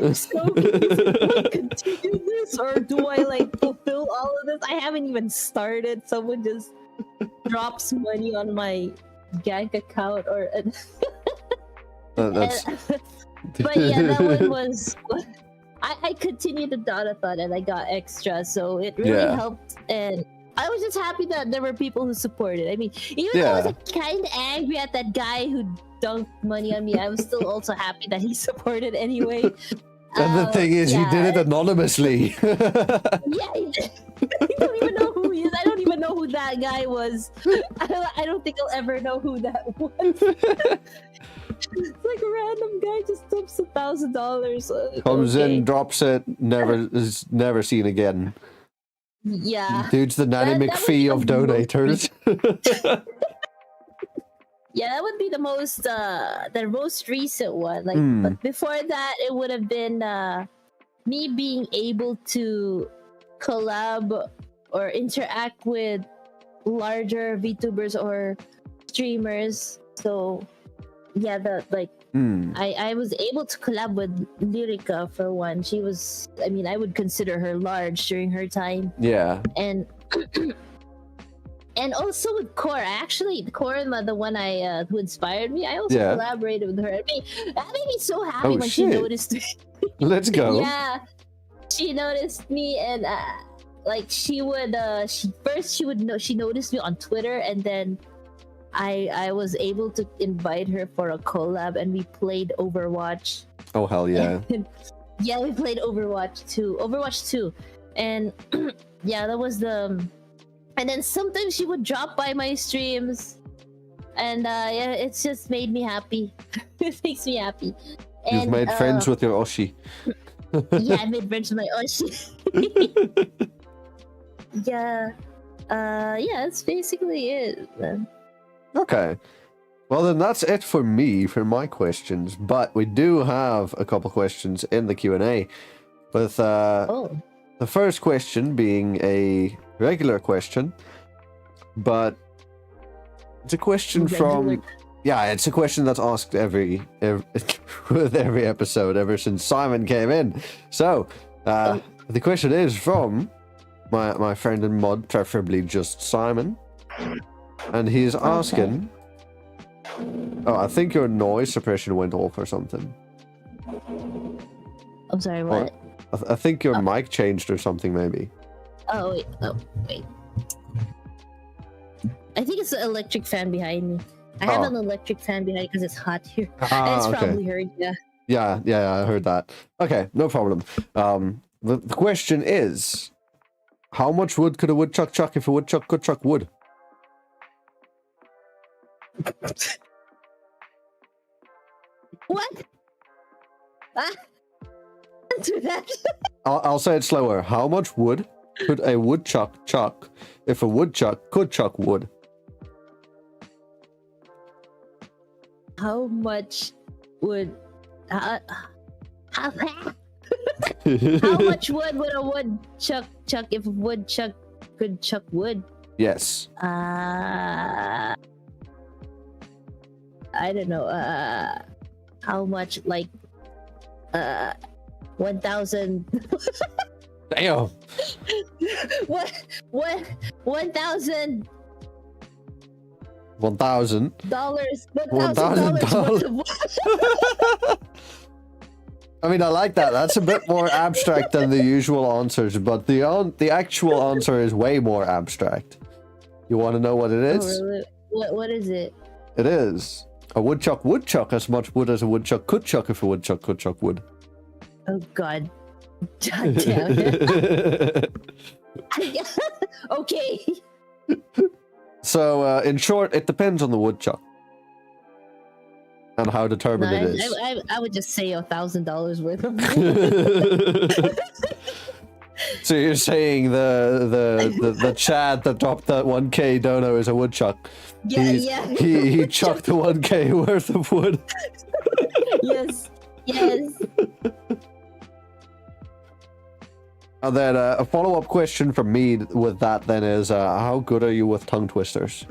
Speaker 3: was like so confused. Do I continue this, or do I like fulfill all of this? I haven't even started. Someone just drops money on my bank account, or
Speaker 2: That's...
Speaker 3: but yeah, that one was. I continued the Donathon and I got extra, so it really helped. And I was just happy that there were people who supported. I mean, even though I was like, kind of angry at that guy who dunked money on me, I was still also happy that he supported anyway.
Speaker 2: And the thing is, you did it anonymously.
Speaker 3: Yeah, he did. I don't even know who he is. I don't even know who that guy was. I don't think I'll ever know who that was. It's like a random guy just dumps $1,000.
Speaker 2: Comes in, drops it, is never seen again.
Speaker 3: Yeah.
Speaker 2: Dude's the Nanny McPhee of donators.
Speaker 3: Yeah, that would be the most recent one. Like, but before that, it would have been me being able to collab or interact with larger VTubers or streamers. So, yeah, I was able to collab with Lyrica for one. She was, I mean, I would consider her large during her time.
Speaker 2: Yeah.
Speaker 3: And and also with Cora. Actually, Cora, the one who inspired me, I also collaborated with her. I mean, that made me so happy when she noticed me.
Speaker 2: Let's go.
Speaker 3: Yeah, she noticed me, and like she noticed me on Twitter, and then I was able to invite her for a collab, and we played Overwatch.
Speaker 2: Oh hell yeah!
Speaker 3: Yeah, we played Overwatch 2, and yeah, that was the. And then sometimes she would drop by my streams, and yeah, it's just made me happy. It makes me happy. And,
Speaker 2: you've made friends with your Oshi.
Speaker 3: Yeah, I made friends with my Oshi. Yeah, that's basically it, man.
Speaker 2: Okay. Well, then that's it for me, for my questions. But we do have a couple questions in the Q&A. With the first question being a regular question, but it's a question from... Yeah, it's a question that's asked every with every episode ever since Simon came in. So, the question is from my friend and mod, preferably just Simon. And he's asking... Oh, I think your noise suppression went off or something.
Speaker 3: I'm sorry, what?
Speaker 2: I think your mic changed or something, maybe.
Speaker 3: Oh, wait. I think it's the electric fan behind me. I have an electric fan behind because it's hot here. And it's probably heard, yeah.
Speaker 2: Yeah, I heard that. Okay, no problem. The question is, how much wood could a woodchuck chuck if a woodchuck could chuck wood?
Speaker 3: What? Answer that.
Speaker 2: I'll say it slower. How much wood could a woodchuck chuck if a woodchuck could chuck wood?
Speaker 3: How much would... how much wood would a woodchuck chuck if a woodchuck could chuck wood?
Speaker 2: Yes.
Speaker 3: I don't know. How much? Like 1,000.
Speaker 2: Damn.
Speaker 3: What? 1,000
Speaker 2: $1,000.
Speaker 3: $1,000
Speaker 2: I mean, I like that. That's a bit more abstract than the usual answers, but the actual answer is way more abstract. You want to know what it is?
Speaker 3: Oh, really? What is it?
Speaker 2: It is. A woodchuck would chuck as much wood as a woodchuck could chuck if a woodchuck could chuck wood.
Speaker 3: Oh God. God damn it. Okay.
Speaker 2: So, in short, it depends on the woodchuck. And how determined it is.
Speaker 3: I would just say $1,000 worth of
Speaker 2: So you're saying the Chad that dropped that 1k dono is a woodchuck?
Speaker 3: Yeah.
Speaker 2: He chucked the 1k worth of wood.
Speaker 3: Yes.
Speaker 2: And then a follow-up question from me with that then is, how good are you with tongue twisters?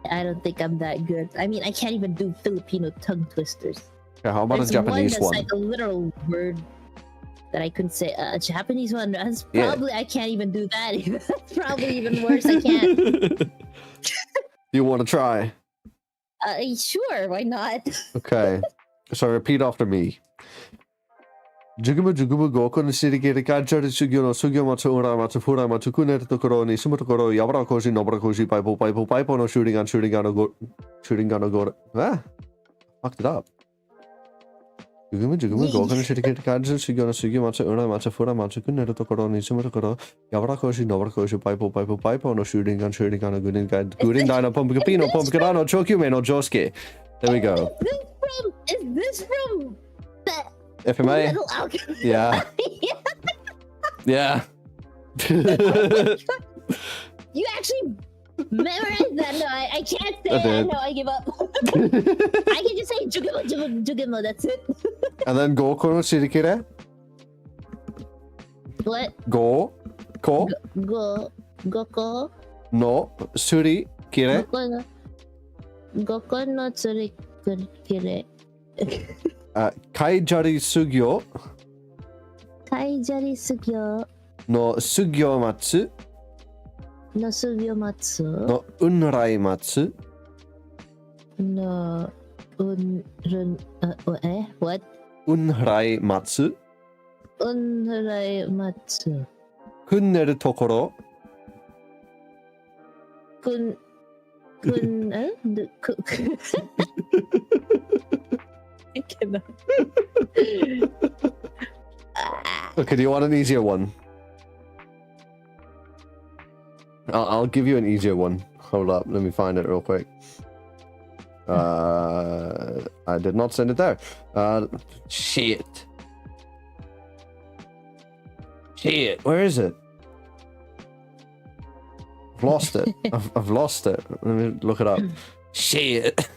Speaker 3: I don't think I'm that good. I mean, I can't even do Filipino tongue twisters.
Speaker 2: Okay, how about
Speaker 3: There's
Speaker 2: a Japanese
Speaker 3: one?
Speaker 2: one?
Speaker 3: That's like a literal word that I couldn't say. A Japanese one, that's probably, I can't even do that. That's probably even worse. I can't.
Speaker 2: You want to try?
Speaker 3: Sure, why not?
Speaker 2: Okay, so repeat after me. Juguma goko ni sirikere kajari sugyo no sugyo matsu ura matsu fura matsu kuneru tokoro ni sumu tokoro yabara koshi nobara koshi paipo no shooting on go. Fucked it up. Juguma goko ni sirikere kajari sugyo no sugyo matsu ura matsu fura matsu kuneru tokoro ni sumu tokoro yabara koshi nobara koshi paipo no shooting on gurin dino pumpkino pumpkino chokyume no josuke. There we go.
Speaker 3: Is this from that
Speaker 2: FMA?
Speaker 3: Metal Alchemist?
Speaker 2: Yeah. Yeah.
Speaker 3: You actually memorized that? No, I can't say that. No, I give up. I can just say Jugimo, that's it.
Speaker 2: And then Goko no Shirikire?
Speaker 3: What?
Speaker 2: Goko
Speaker 3: Goko
Speaker 2: no Surikire?
Speaker 3: Goko no Tsurikire.
Speaker 2: Kaijari Sugyo no Sugyo Matsu no Unrai Matsu
Speaker 3: no what?
Speaker 2: Unrai Matsu Kunneru tokoro I cannot. Okay, do you want an easier one? I'll give you an easier one. Hold up, let me find it real quick. I did not send it there. Shit, where is it? I've lost it. I've lost it. Let me look it up. Shit.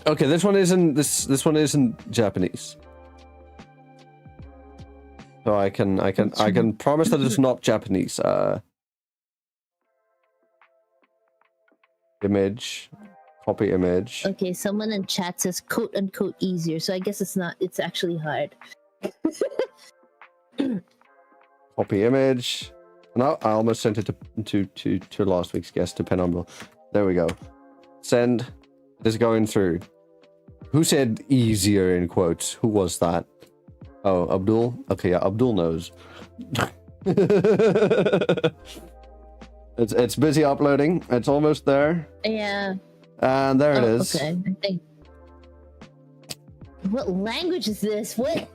Speaker 2: Okay, this one isn't Japanese. So I can promise that it's not Japanese. Image, copy image.
Speaker 3: Okay, someone in chat says quote unquote easier, so I guess it's not. It's actually hard.
Speaker 2: Copy image. No, I almost sent it to last week's guest, to Penumble. There we go. Send. It is going through. Who said easier in quotes? Who was that? Oh, Abdul? Okay, yeah, Abdul knows. It's busy uploading. It's almost there.
Speaker 3: Yeah.
Speaker 2: And there it is.
Speaker 3: Okay, I think. What language is this? What?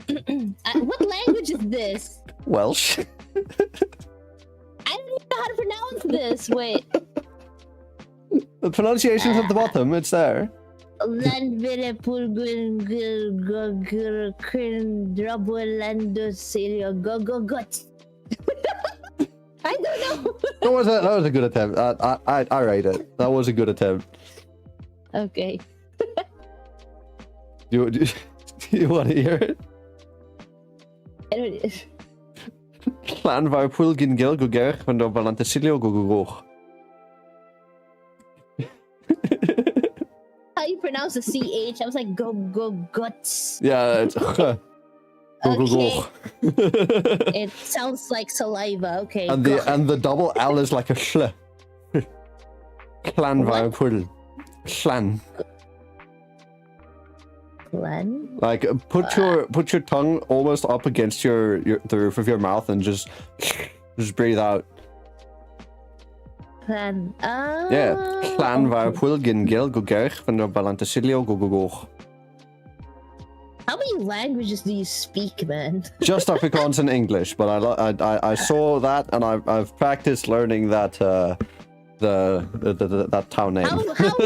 Speaker 3: What language is this?
Speaker 2: Welsh.
Speaker 3: I don't even know how to pronounce this. Wait.
Speaker 2: The pronunciation's at the bottom. It's there.
Speaker 3: I don't know.
Speaker 2: That was a good attempt. I rate it. That was a good attempt.
Speaker 3: Okay.
Speaker 2: Do you want to hear it?
Speaker 3: I don't.
Speaker 2: Plan waar Pulgin Gil Guger van de Valantesilio Gugugog.
Speaker 3: How you pronounce the CH? I was like, go guts.
Speaker 2: Yeah, it's
Speaker 3: Okay. It sounds like saliva. Okay.
Speaker 2: And the double L is like a shl. Clan
Speaker 3: What?
Speaker 2: Vampul. Clan.
Speaker 3: Glenn?
Speaker 2: Like put your tongue almost up against the roof of your mouth and just breathe out.
Speaker 3: Clan.
Speaker 2: Yeah. Clan Vampul Gingil Gugech van der Balantasilio Gugugoch.
Speaker 3: How many languages do you speak, man?
Speaker 2: Just Afrikaans and English, but I saw that and I've practiced learning that that town name.
Speaker 3: How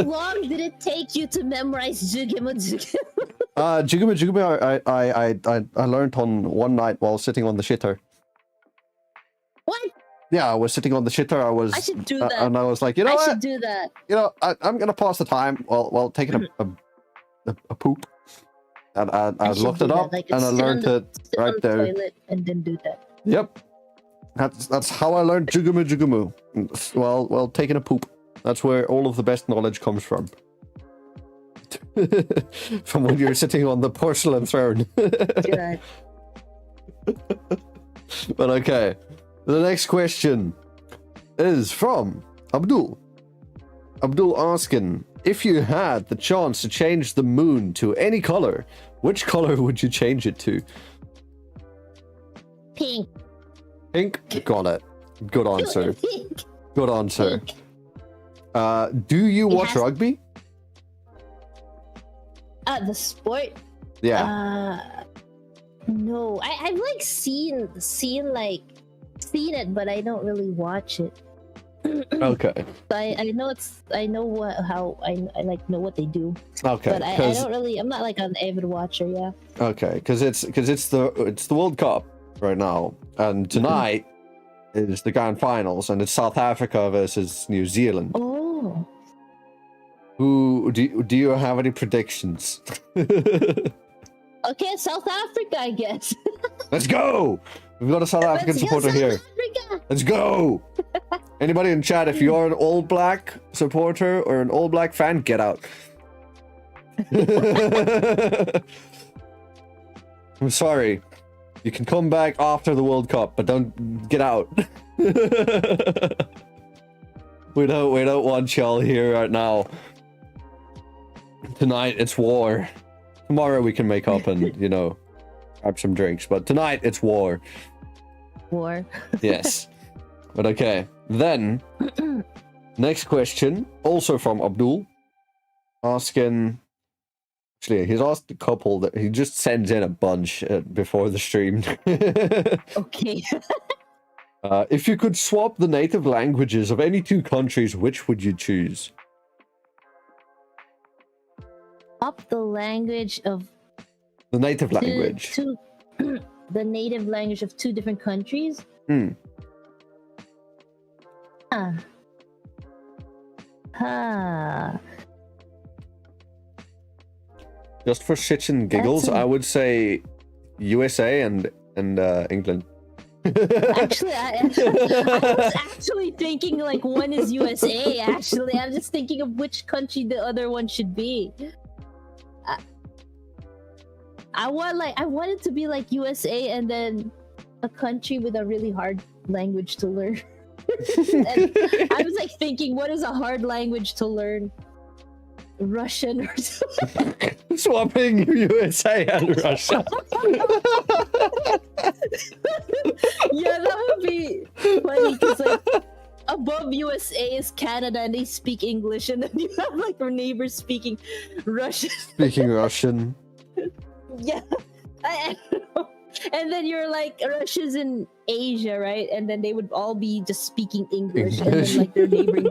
Speaker 3: long did it take you to memorize Jugima Jugima?
Speaker 2: Juguma, I learned on one night while sitting on the shitter.
Speaker 3: What?
Speaker 2: Yeah, I was sitting on the shitter.
Speaker 3: I should do that.
Speaker 2: And I was like, you know
Speaker 3: I
Speaker 2: what?
Speaker 3: should do that.
Speaker 2: You know, I'm gonna pass the time while taking a poop. And I looked it up and I learned it right there.
Speaker 3: Toilet and then do that.
Speaker 2: Yep. That's how I learned Jugumu. Well, taking a poop. That's where all of the best knowledge comes from. From when you're sitting on the porcelain throne.
Speaker 3: God.
Speaker 2: But okay. The next question is from Abdul. Abdul asking, if you had the chance to change the moon to any color, which color would you change it to?
Speaker 3: Pink.
Speaker 2: Pink? Got it. Good answer.
Speaker 3: Pink.
Speaker 2: Good answer.
Speaker 3: Pink.
Speaker 2: Do you watch
Speaker 3: has-
Speaker 2: rugby?
Speaker 3: The sport?
Speaker 2: Yeah.
Speaker 3: No. I've like seen it, but I don't really watch it.
Speaker 2: Okay.
Speaker 3: So I know I know what they do.
Speaker 2: Okay.
Speaker 3: But I don't really. I'm not like an avid watcher. Yeah.
Speaker 2: Okay, because it's the World Cup right now, and tonight is the grand finals, and it's South Africa versus New Zealand.
Speaker 3: Oh.
Speaker 2: Who do you have any predictions?
Speaker 3: Okay, South Africa, I guess.
Speaker 2: Let's go! We've got a South African
Speaker 3: Let's go,
Speaker 2: supporter
Speaker 3: South
Speaker 2: here.
Speaker 3: Africa!
Speaker 2: Let's go! Anybody in chat, if you're an All Black supporter or an All Black fan, get out. I'm sorry. You can come back after the World Cup, but don't get out. We don't want y'all here right now. Tonight it's war. Tomorrow we can make up and, grab some drinks, but tonight it's war.
Speaker 3: War.
Speaker 2: Yes. But okay. Then, next question, also from Abdul, asking... Actually, he's asked a couple that he just sends in a bunch before the stream.
Speaker 3: Okay.
Speaker 2: If you could swap the native languages of any two countries, which would you choose?
Speaker 3: Up the language of
Speaker 2: The native language.
Speaker 3: the native language of two different countries.
Speaker 2: Just for shits and giggles, I would say USA and England.
Speaker 3: Actually, I was actually thinking like one is USA. Actually, I'm just thinking of which country the other one should be. I want it to be like USA and then a country with a really hard language to learn. And I was like thinking, what is a hard language to learn? Russian or something.
Speaker 2: Swapping USA and Russia.
Speaker 3: Yeah, that would be funny because like above USA is Canada and they speak English, and then you have like your neighbors speaking Russian.
Speaker 2: Speaking Russian.
Speaker 3: Yeah, I don't know. And then you're like Russia's in Asia, right? And then they would all be just speaking English. And then like their neighboring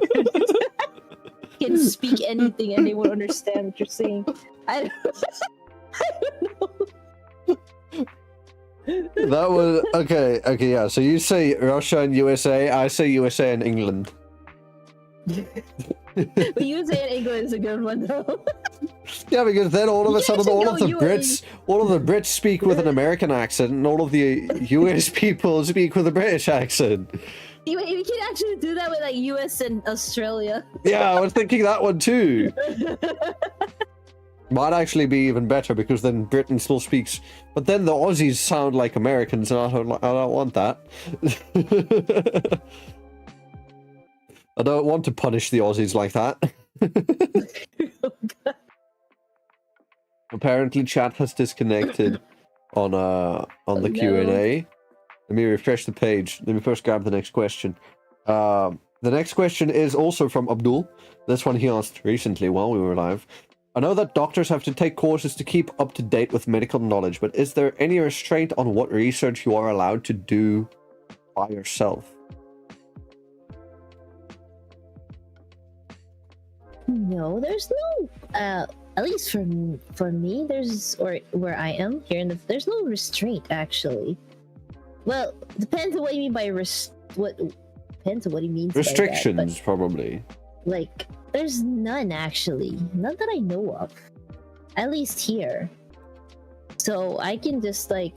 Speaker 3: can speak anything and they won't understand what you're saying. I don't know.
Speaker 2: That was okay, yeah. So you say Russia and USA, I say USA and England.
Speaker 3: But USA and England is a good one though.
Speaker 2: Yeah, because then all of a
Speaker 3: You
Speaker 2: sudden
Speaker 3: should
Speaker 2: all
Speaker 3: go
Speaker 2: of the Brits speak with an American accent, and all of the US people speak with a British accent.
Speaker 3: You can actually do that with like US and Australia.
Speaker 2: Yeah, I was thinking that one too. Might actually be even better because then Britain still speaks, but then the Aussies sound like Americans, and I don't want that. I don't want to punish the Aussies like that. Apparently, chat has disconnected on the Q&A. Let me refresh the page. Let me first grab the next question. The next question is also from Abdul. This one he asked recently while we were live. I know that doctors have to take courses to keep up to date with medical knowledge, but is there any restraint on what research you are allowed to do by yourself?
Speaker 3: No, there's no. At least for me, there's or where I am here in there's no restraint actually. Well, depends on what you mean by depends on what he means.
Speaker 2: Restrictions,
Speaker 3: by that,
Speaker 2: probably.
Speaker 3: Like, there's none actually, none that I know of, at least here. So I can just like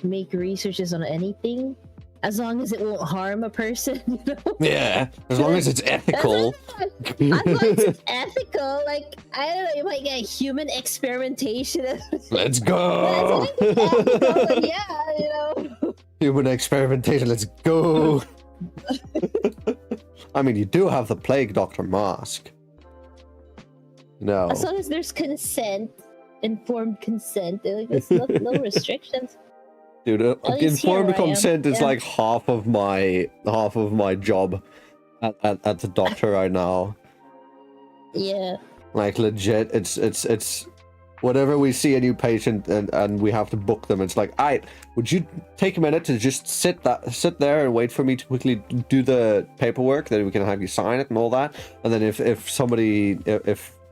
Speaker 3: make researches on anything, as long as it won't harm a person. You know?
Speaker 2: Yeah, as long as it's ethical.
Speaker 3: As long as it's ethical, like I don't know, you might get human experimentation.
Speaker 2: Let's go.
Speaker 3: Ethical, like, yeah, you know.
Speaker 2: Human experimentation. Let's go. I mean, you do have the plague doctor mask. No.
Speaker 3: As long as there's consent, informed consent, like there's no restrictions.
Speaker 2: Dude, informed consent is
Speaker 3: yeah.
Speaker 2: like half of my job at the doctor right now.
Speaker 3: Yeah.
Speaker 2: Like legit, it's whenever we see a new patient and we have to book them, it's like, alright, would you take a minute to just sit there and wait for me to quickly do the paperwork, then we can have you sign it and all that. And then if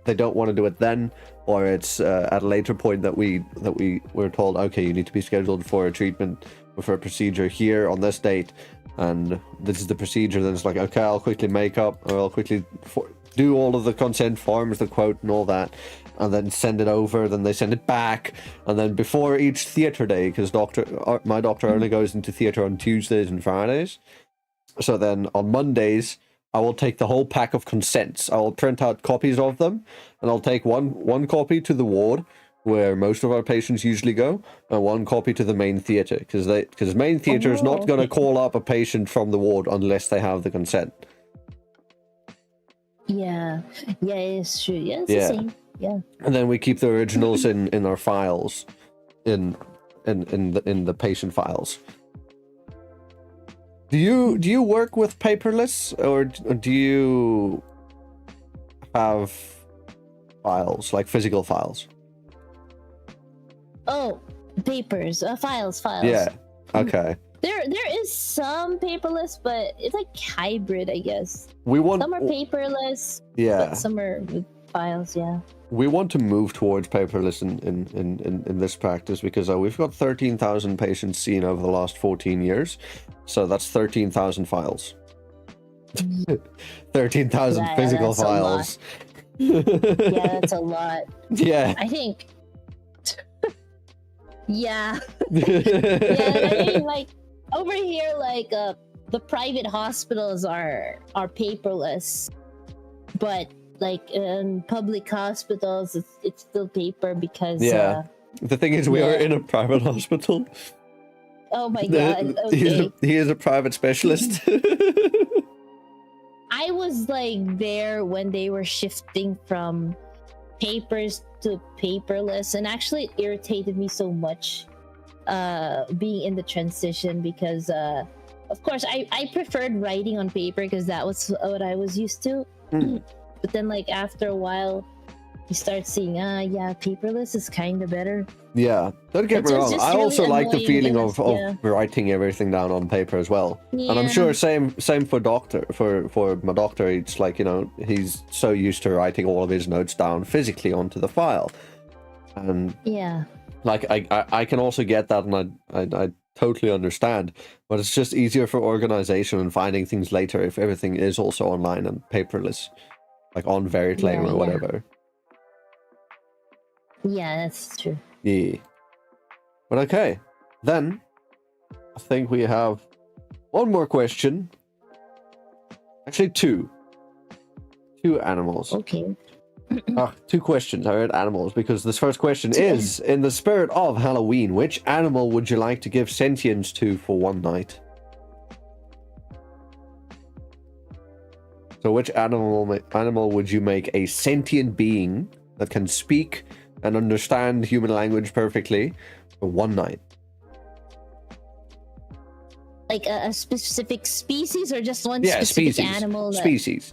Speaker 2: they don't want to do it then, or it's at a later point that we were told, okay, you need to be scheduled for a treatment or for a procedure here on this date, and this is the procedure, then it's like, okay, I'll quickly make up, or I'll quickly do all of the consent forms, the quote and all that, and then send it over, then they send it back, and then before each theater day, because my doctor only goes into theater on Tuesdays and Fridays, so then on Mondays, I will take the whole pack of consents. I will print out copies of them, and I'll take one copy to the ward, where most of our patients usually go, and one copy to the main theater, because main theater is not going to call up a patient from the ward unless they have the consent.
Speaker 3: Yeah, it's true. Yeah, it's the same. Yeah. And
Speaker 2: then we keep the originals in our files, in the patient files. Do you work with paperless, or do you have files, like physical files?
Speaker 3: Oh, papers, files.
Speaker 2: Yeah. Okay.
Speaker 3: There is some paperless, but it's like hybrid, I guess. Some are paperless.
Speaker 2: Yeah.
Speaker 3: But some are with files. Yeah.
Speaker 2: We want to move towards paperless in this practice because we've got 13,000 patients seen over the last 14 years. So that's 13,000 files. 13,000 physical files.
Speaker 3: Yeah, that's a lot.
Speaker 2: Yeah.
Speaker 3: I think. Yeah. Yeah, I mean, like, over here, like, the private hospitals are paperless. But like in public hospitals, it's still paper because
Speaker 2: the thing is we are in a private hospital.
Speaker 3: Oh my god. Okay.
Speaker 2: He is a private specialist.
Speaker 3: I was like there when they were shifting from papers to paperless, and actually it irritated me so much being in the transition because of course I preferred writing on paper because that was what I was used to. But then, like, after a while, you start seeing, paperless is kind of better.
Speaker 2: Yeah, don't get me wrong. I also like the feeling of writing everything down on paper as well. Yeah. And I'm sure same for my doctor. It's like, you know, he's so used to writing all of his notes down physically onto the file. And like I can also get that, and I totally understand. But it's just easier for organization and finding things later if everything is also online and paperless. Like on Veritable or whatever.
Speaker 3: Yeah, that's true.
Speaker 2: Yeah. But okay. Then, I think we have one more question. Actually, two. Two animals.
Speaker 3: Okay.
Speaker 2: Two questions. I heard animals because this first question is: in the spirit of Halloween, which animal would you like to give sentience to for one night? So, which animal would you make a sentient being that can speak and understand human language perfectly for one night?
Speaker 3: Like a specific species or just one
Speaker 2: Yeah,
Speaker 3: specific
Speaker 2: species.
Speaker 3: animal?
Speaker 2: Species.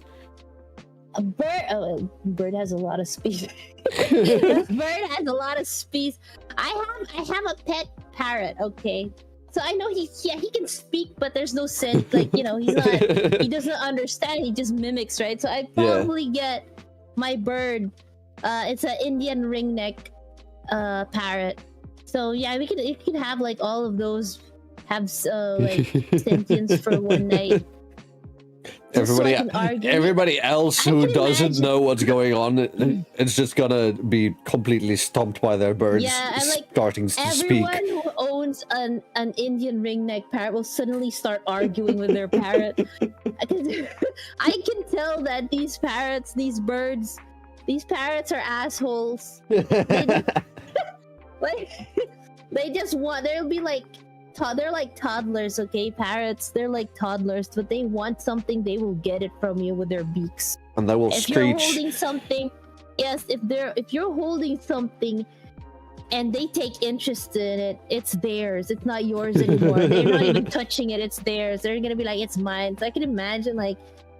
Speaker 3: A bird. Oh, a bird has a lot of species. A bird has a lot of species. I have a pet parrot. Okay, so I know he can speak, but there's no sense. Like, you know, he doesn't understand. He just mimics, right? So I'd probably get my bird. It's an Indian ringneck parrot. So yeah, we could have like all of those have like sentience for one night.
Speaker 2: Everybody else who doesn't know what's going on, it's just gonna be completely stumped by their birds starting to speak.
Speaker 3: Everyone who owns an Indian ringneck parrot will suddenly start arguing with their parrot. I can tell that these parrots, these parrots are assholes. They'll be like, they're like toddlers, okay? Parrots, they're like toddlers, but they want something, they will get it from you with their beaks.
Speaker 2: And they will
Speaker 3: if
Speaker 2: screech.
Speaker 3: You're holding something, yes, if you're holding something and they take interest in it, it's theirs. It's not yours anymore. They're not even touching it, it's theirs. They're gonna be like, it's mine. So I can imagine like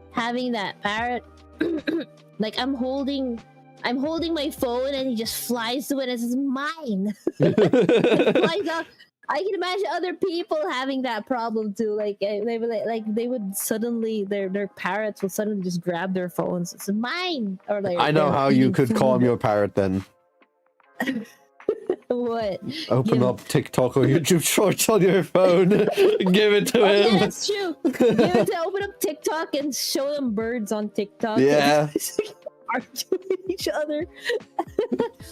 Speaker 3: having that parrot. Like I'm holding my phone and he just flies to it and says, mine. It flies out. I can imagine other people having that problem too. Like they would suddenly their parrots will suddenly just grab their phones. It's mine. Or like
Speaker 2: I know how you could calm your parrot then.
Speaker 3: What?
Speaker 2: Open up TikTok or YouTube Shorts on your phone. Give it to him.
Speaker 3: Yeah, that's true. Open up TikTok and show them birds on TikTok.
Speaker 2: Yeah.
Speaker 3: Argue with each other.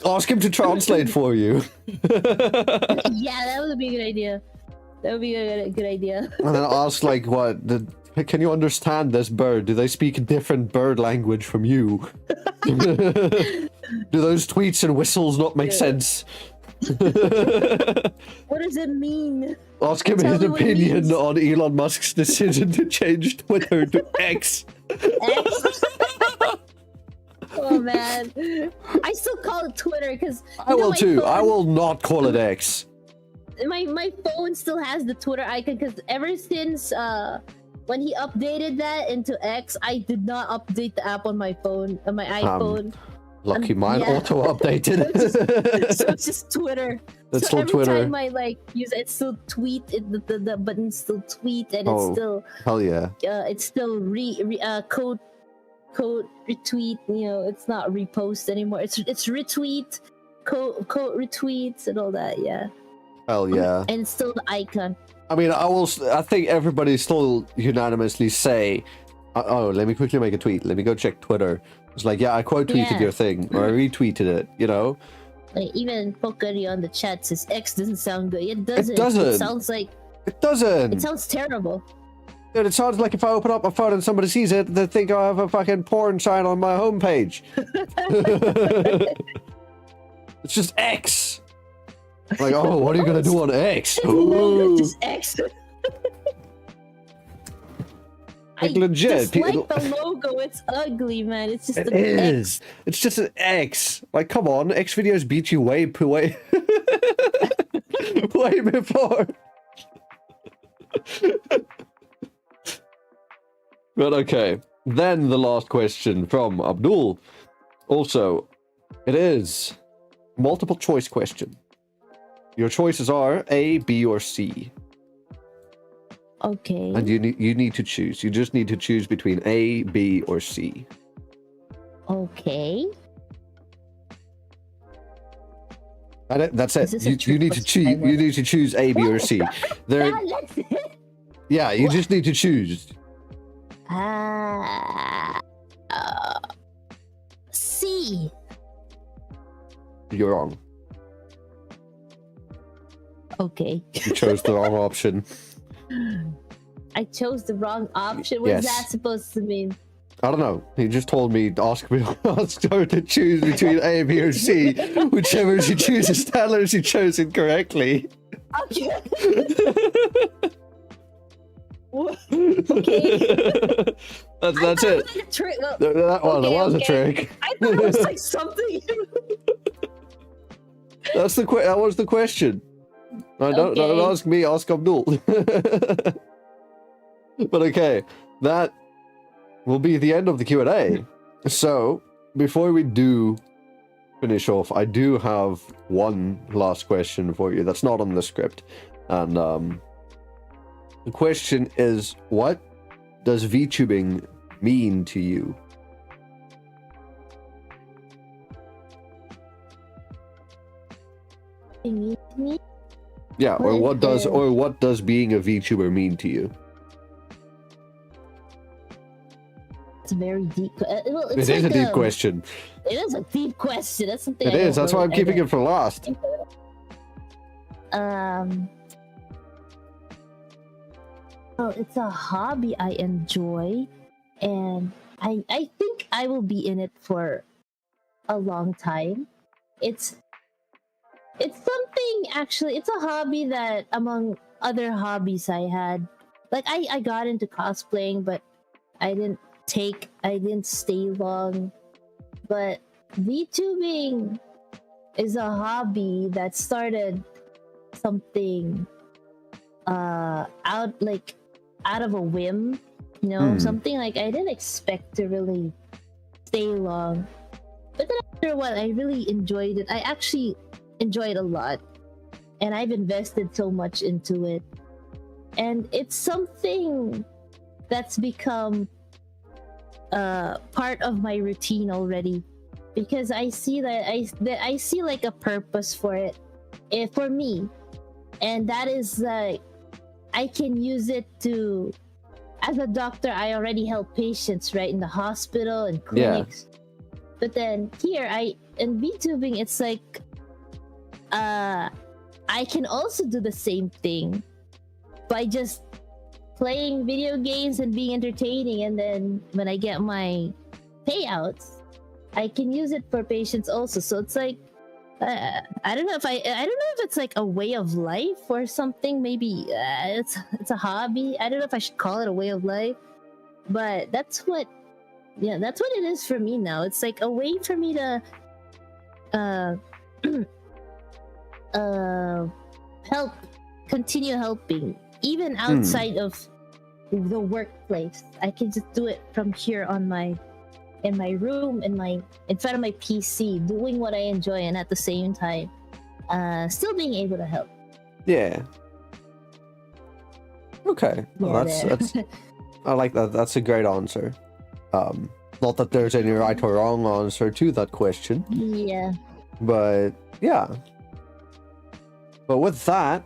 Speaker 2: Ask him to translate for you.
Speaker 3: Yeah, that would be a good idea. That would be a good idea.
Speaker 2: And then ask like, can you understand this bird? Do they speak a different bird language from you? Do those tweets and whistles not make sense?
Speaker 3: What does it mean?
Speaker 2: Ask him his opinion on Elon Musk's decision to change Twitter to X.
Speaker 3: Oh man, I still call it Twitter because
Speaker 2: I will too. I will not call it X.
Speaker 3: My phone still has the Twitter icon because ever since when he updated that into X, I did not update the app on my phone, on my iPhone.
Speaker 2: Lucky mine auto-updated.
Speaker 3: So it's just Twitter.
Speaker 2: That's
Speaker 3: so
Speaker 2: still Twitter.
Speaker 3: Every time I like use it, still tweet. The button still tweet, and it's still
Speaker 2: hell yeah.
Speaker 3: It's still code retweet. You know, it's not repost anymore. It's retweet, code retweets, and all that. Yeah.
Speaker 2: Hell yeah.
Speaker 3: And it's still the icon.
Speaker 2: I mean, I think everybody still unanimously say, oh, let me quickly make a tweet. Let me go check Twitter. It's like, yeah, I quote tweeted your thing, or I retweeted it, you know?
Speaker 3: Like, even Pokeri on the chat says X doesn't sound good. It doesn't. It sounds like...
Speaker 2: It doesn't!
Speaker 3: It sounds terrible.
Speaker 2: Dude, it sounds like if I open up my phone and somebody sees it, they think I have a fucking porn sign on my homepage. It's just X! Like, oh, what are you gonna do on X?
Speaker 3: It's just X.
Speaker 2: Like legit,
Speaker 3: dislike the logo. It's ugly, man. It's just
Speaker 2: it is. X. It's just an X. Like, come on, X videos beat you way way before. But okay, then the last question from Abdul. Also, it is multiple choice question. Your choices are A, B, or C.
Speaker 3: Okay.
Speaker 2: And you need to choose. You just need to choose between A, B, or C.
Speaker 3: Okay.
Speaker 2: And that's it. You need to choose. You need to choose A, B, or C. Yeah, you just need to choose.
Speaker 3: C.
Speaker 2: You're wrong.
Speaker 3: Okay.
Speaker 2: You chose the wrong option.
Speaker 3: I chose the wrong option. What is that supposed to mean?
Speaker 2: I don't know. He just told me ask her to choose between A, B, or C. Whichever she chooses, tell her she chose it correctly.
Speaker 3: Okay. Okay.
Speaker 2: That's it.
Speaker 3: Like a trick. Well,
Speaker 2: That was a
Speaker 3: okay.
Speaker 2: trick.
Speaker 3: I thought it was like something.
Speaker 2: That was the question. No, don't ask me. Ask Abdul. But okay, that will be the end of the Q&A. So before we do finish off, I do have one last question for you that's not on the script, and the question is, what does VTubing mean to you?
Speaker 3: Me?
Speaker 2: Yeah, or what does being a VTuber mean to you?
Speaker 3: It's a very deep. Well,
Speaker 2: It is a deep question.
Speaker 3: It is a deep question. That's something.
Speaker 2: It is. That's why I'm keeping it for last.
Speaker 3: Well, it's a hobby I enjoy, and I think I will be in it for a long time. It's something, actually. It's a hobby that, among other hobbies I had, like I got into cosplaying, but I didn't stay long. But VTubing is a hobby that started something out of a whim, something like I didn't expect to really stay long. But then after a while, I really enjoyed it. I actually enjoyed it a lot, and I've invested so much into it, and it's something that's become part of my routine already, because I see that I see like a purpose for it, for me, and that is like I can use it to, as a doctor, I already help patients right in the hospital and clinics. Yeah. But then here in VTubing, it's like I can also do the same thing by just playing video games and being entertaining, and then when I get my payouts, I can use it for patients also. So it's like I don't know if it's like a way of life or something. Maybe it's a hobby. I don't know if I should call it a way of life, but that's what it is for me now. It's like a way for me to continue helping even outside of the workplace. I can just do it from here in my room, in front of my PC, doing what I enjoy, and at the same time still being able to help.
Speaker 2: Yeah. Okay. Well, that's I like that. That's a great answer. Not that there's any right or wrong answer to that question.
Speaker 3: Yeah.
Speaker 2: But yeah. But with that,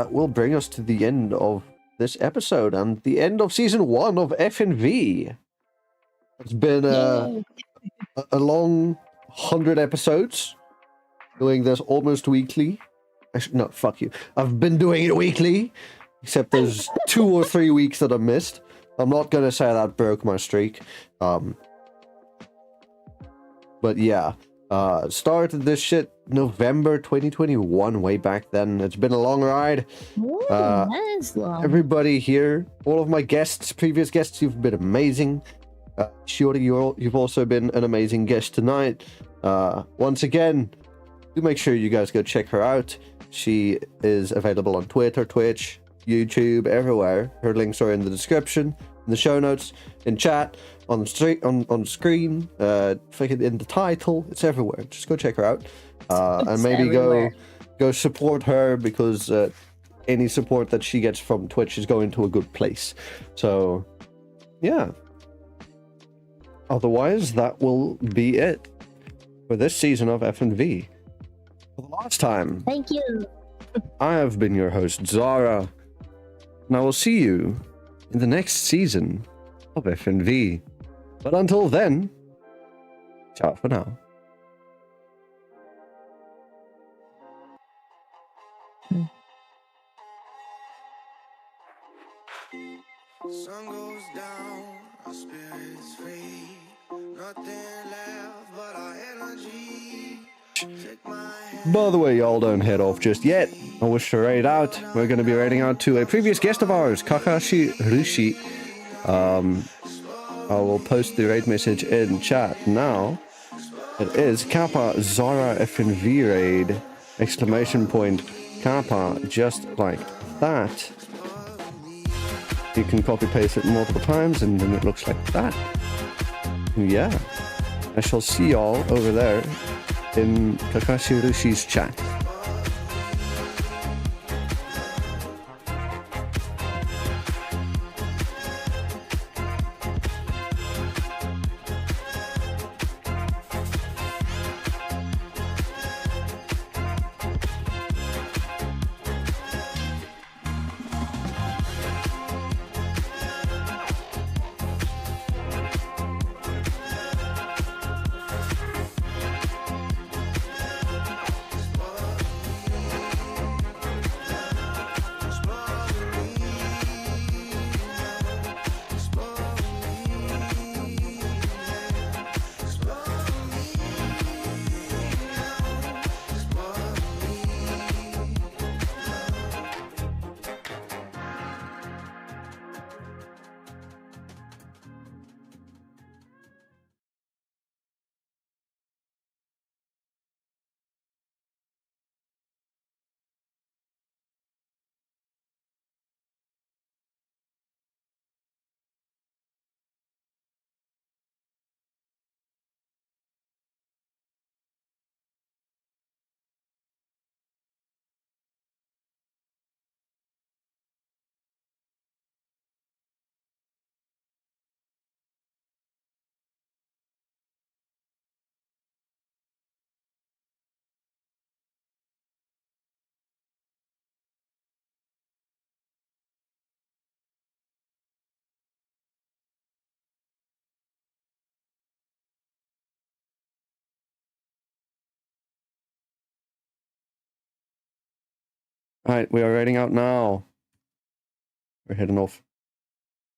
Speaker 2: will bring us to the end of this episode and the end of season 1 of FNV. It's been a long 100 episodes, doing this almost weekly. Actually, no, fuck you. I've been doing it weekly, except there's 2 or 3 weeks that I missed. I'm not gonna say that broke my streak. But yeah, started this shit November 2021, way back then. It's been a long ride.
Speaker 3: Ooh, that is long.
Speaker 2: Everybody here, all of my guests, previous guests, you've been amazing. Shiori, you've also been an amazing guest tonight. Once again, do make sure you guys go check her out. She is available on Twitter, Twitch, YouTube, everywhere. Her links are in the description, in the show notes, in chat, on screen, in the title. It's everywhere. Just go check her out, and maybe everywhere. go support her, because any support that she gets from Twitch is going to a good place. So, yeah. Otherwise, that will be it for this season of FNV. For the last time,
Speaker 3: thank you.
Speaker 2: I have been your host, Zara, and I will see you in the next season of FNV. But until then, ciao for now.
Speaker 1: Sun goes down. Our spirits free, nothing left but our energy. Take my hand.
Speaker 2: By the way, y'all don't head off just yet. I wish to raid out. We're going to be raiding out to a previous guest of ours, Kakashi Rushi. I will post the raid message in chat now. It is Kappa Zara FNV raid! Exclamation point Kappa, just like that. You can copy paste it multiple times and then it looks like that. Yeah. I shall see y'all over there in Kakashi Rushi's chat. Alright, we are raiding out now. We're heading off.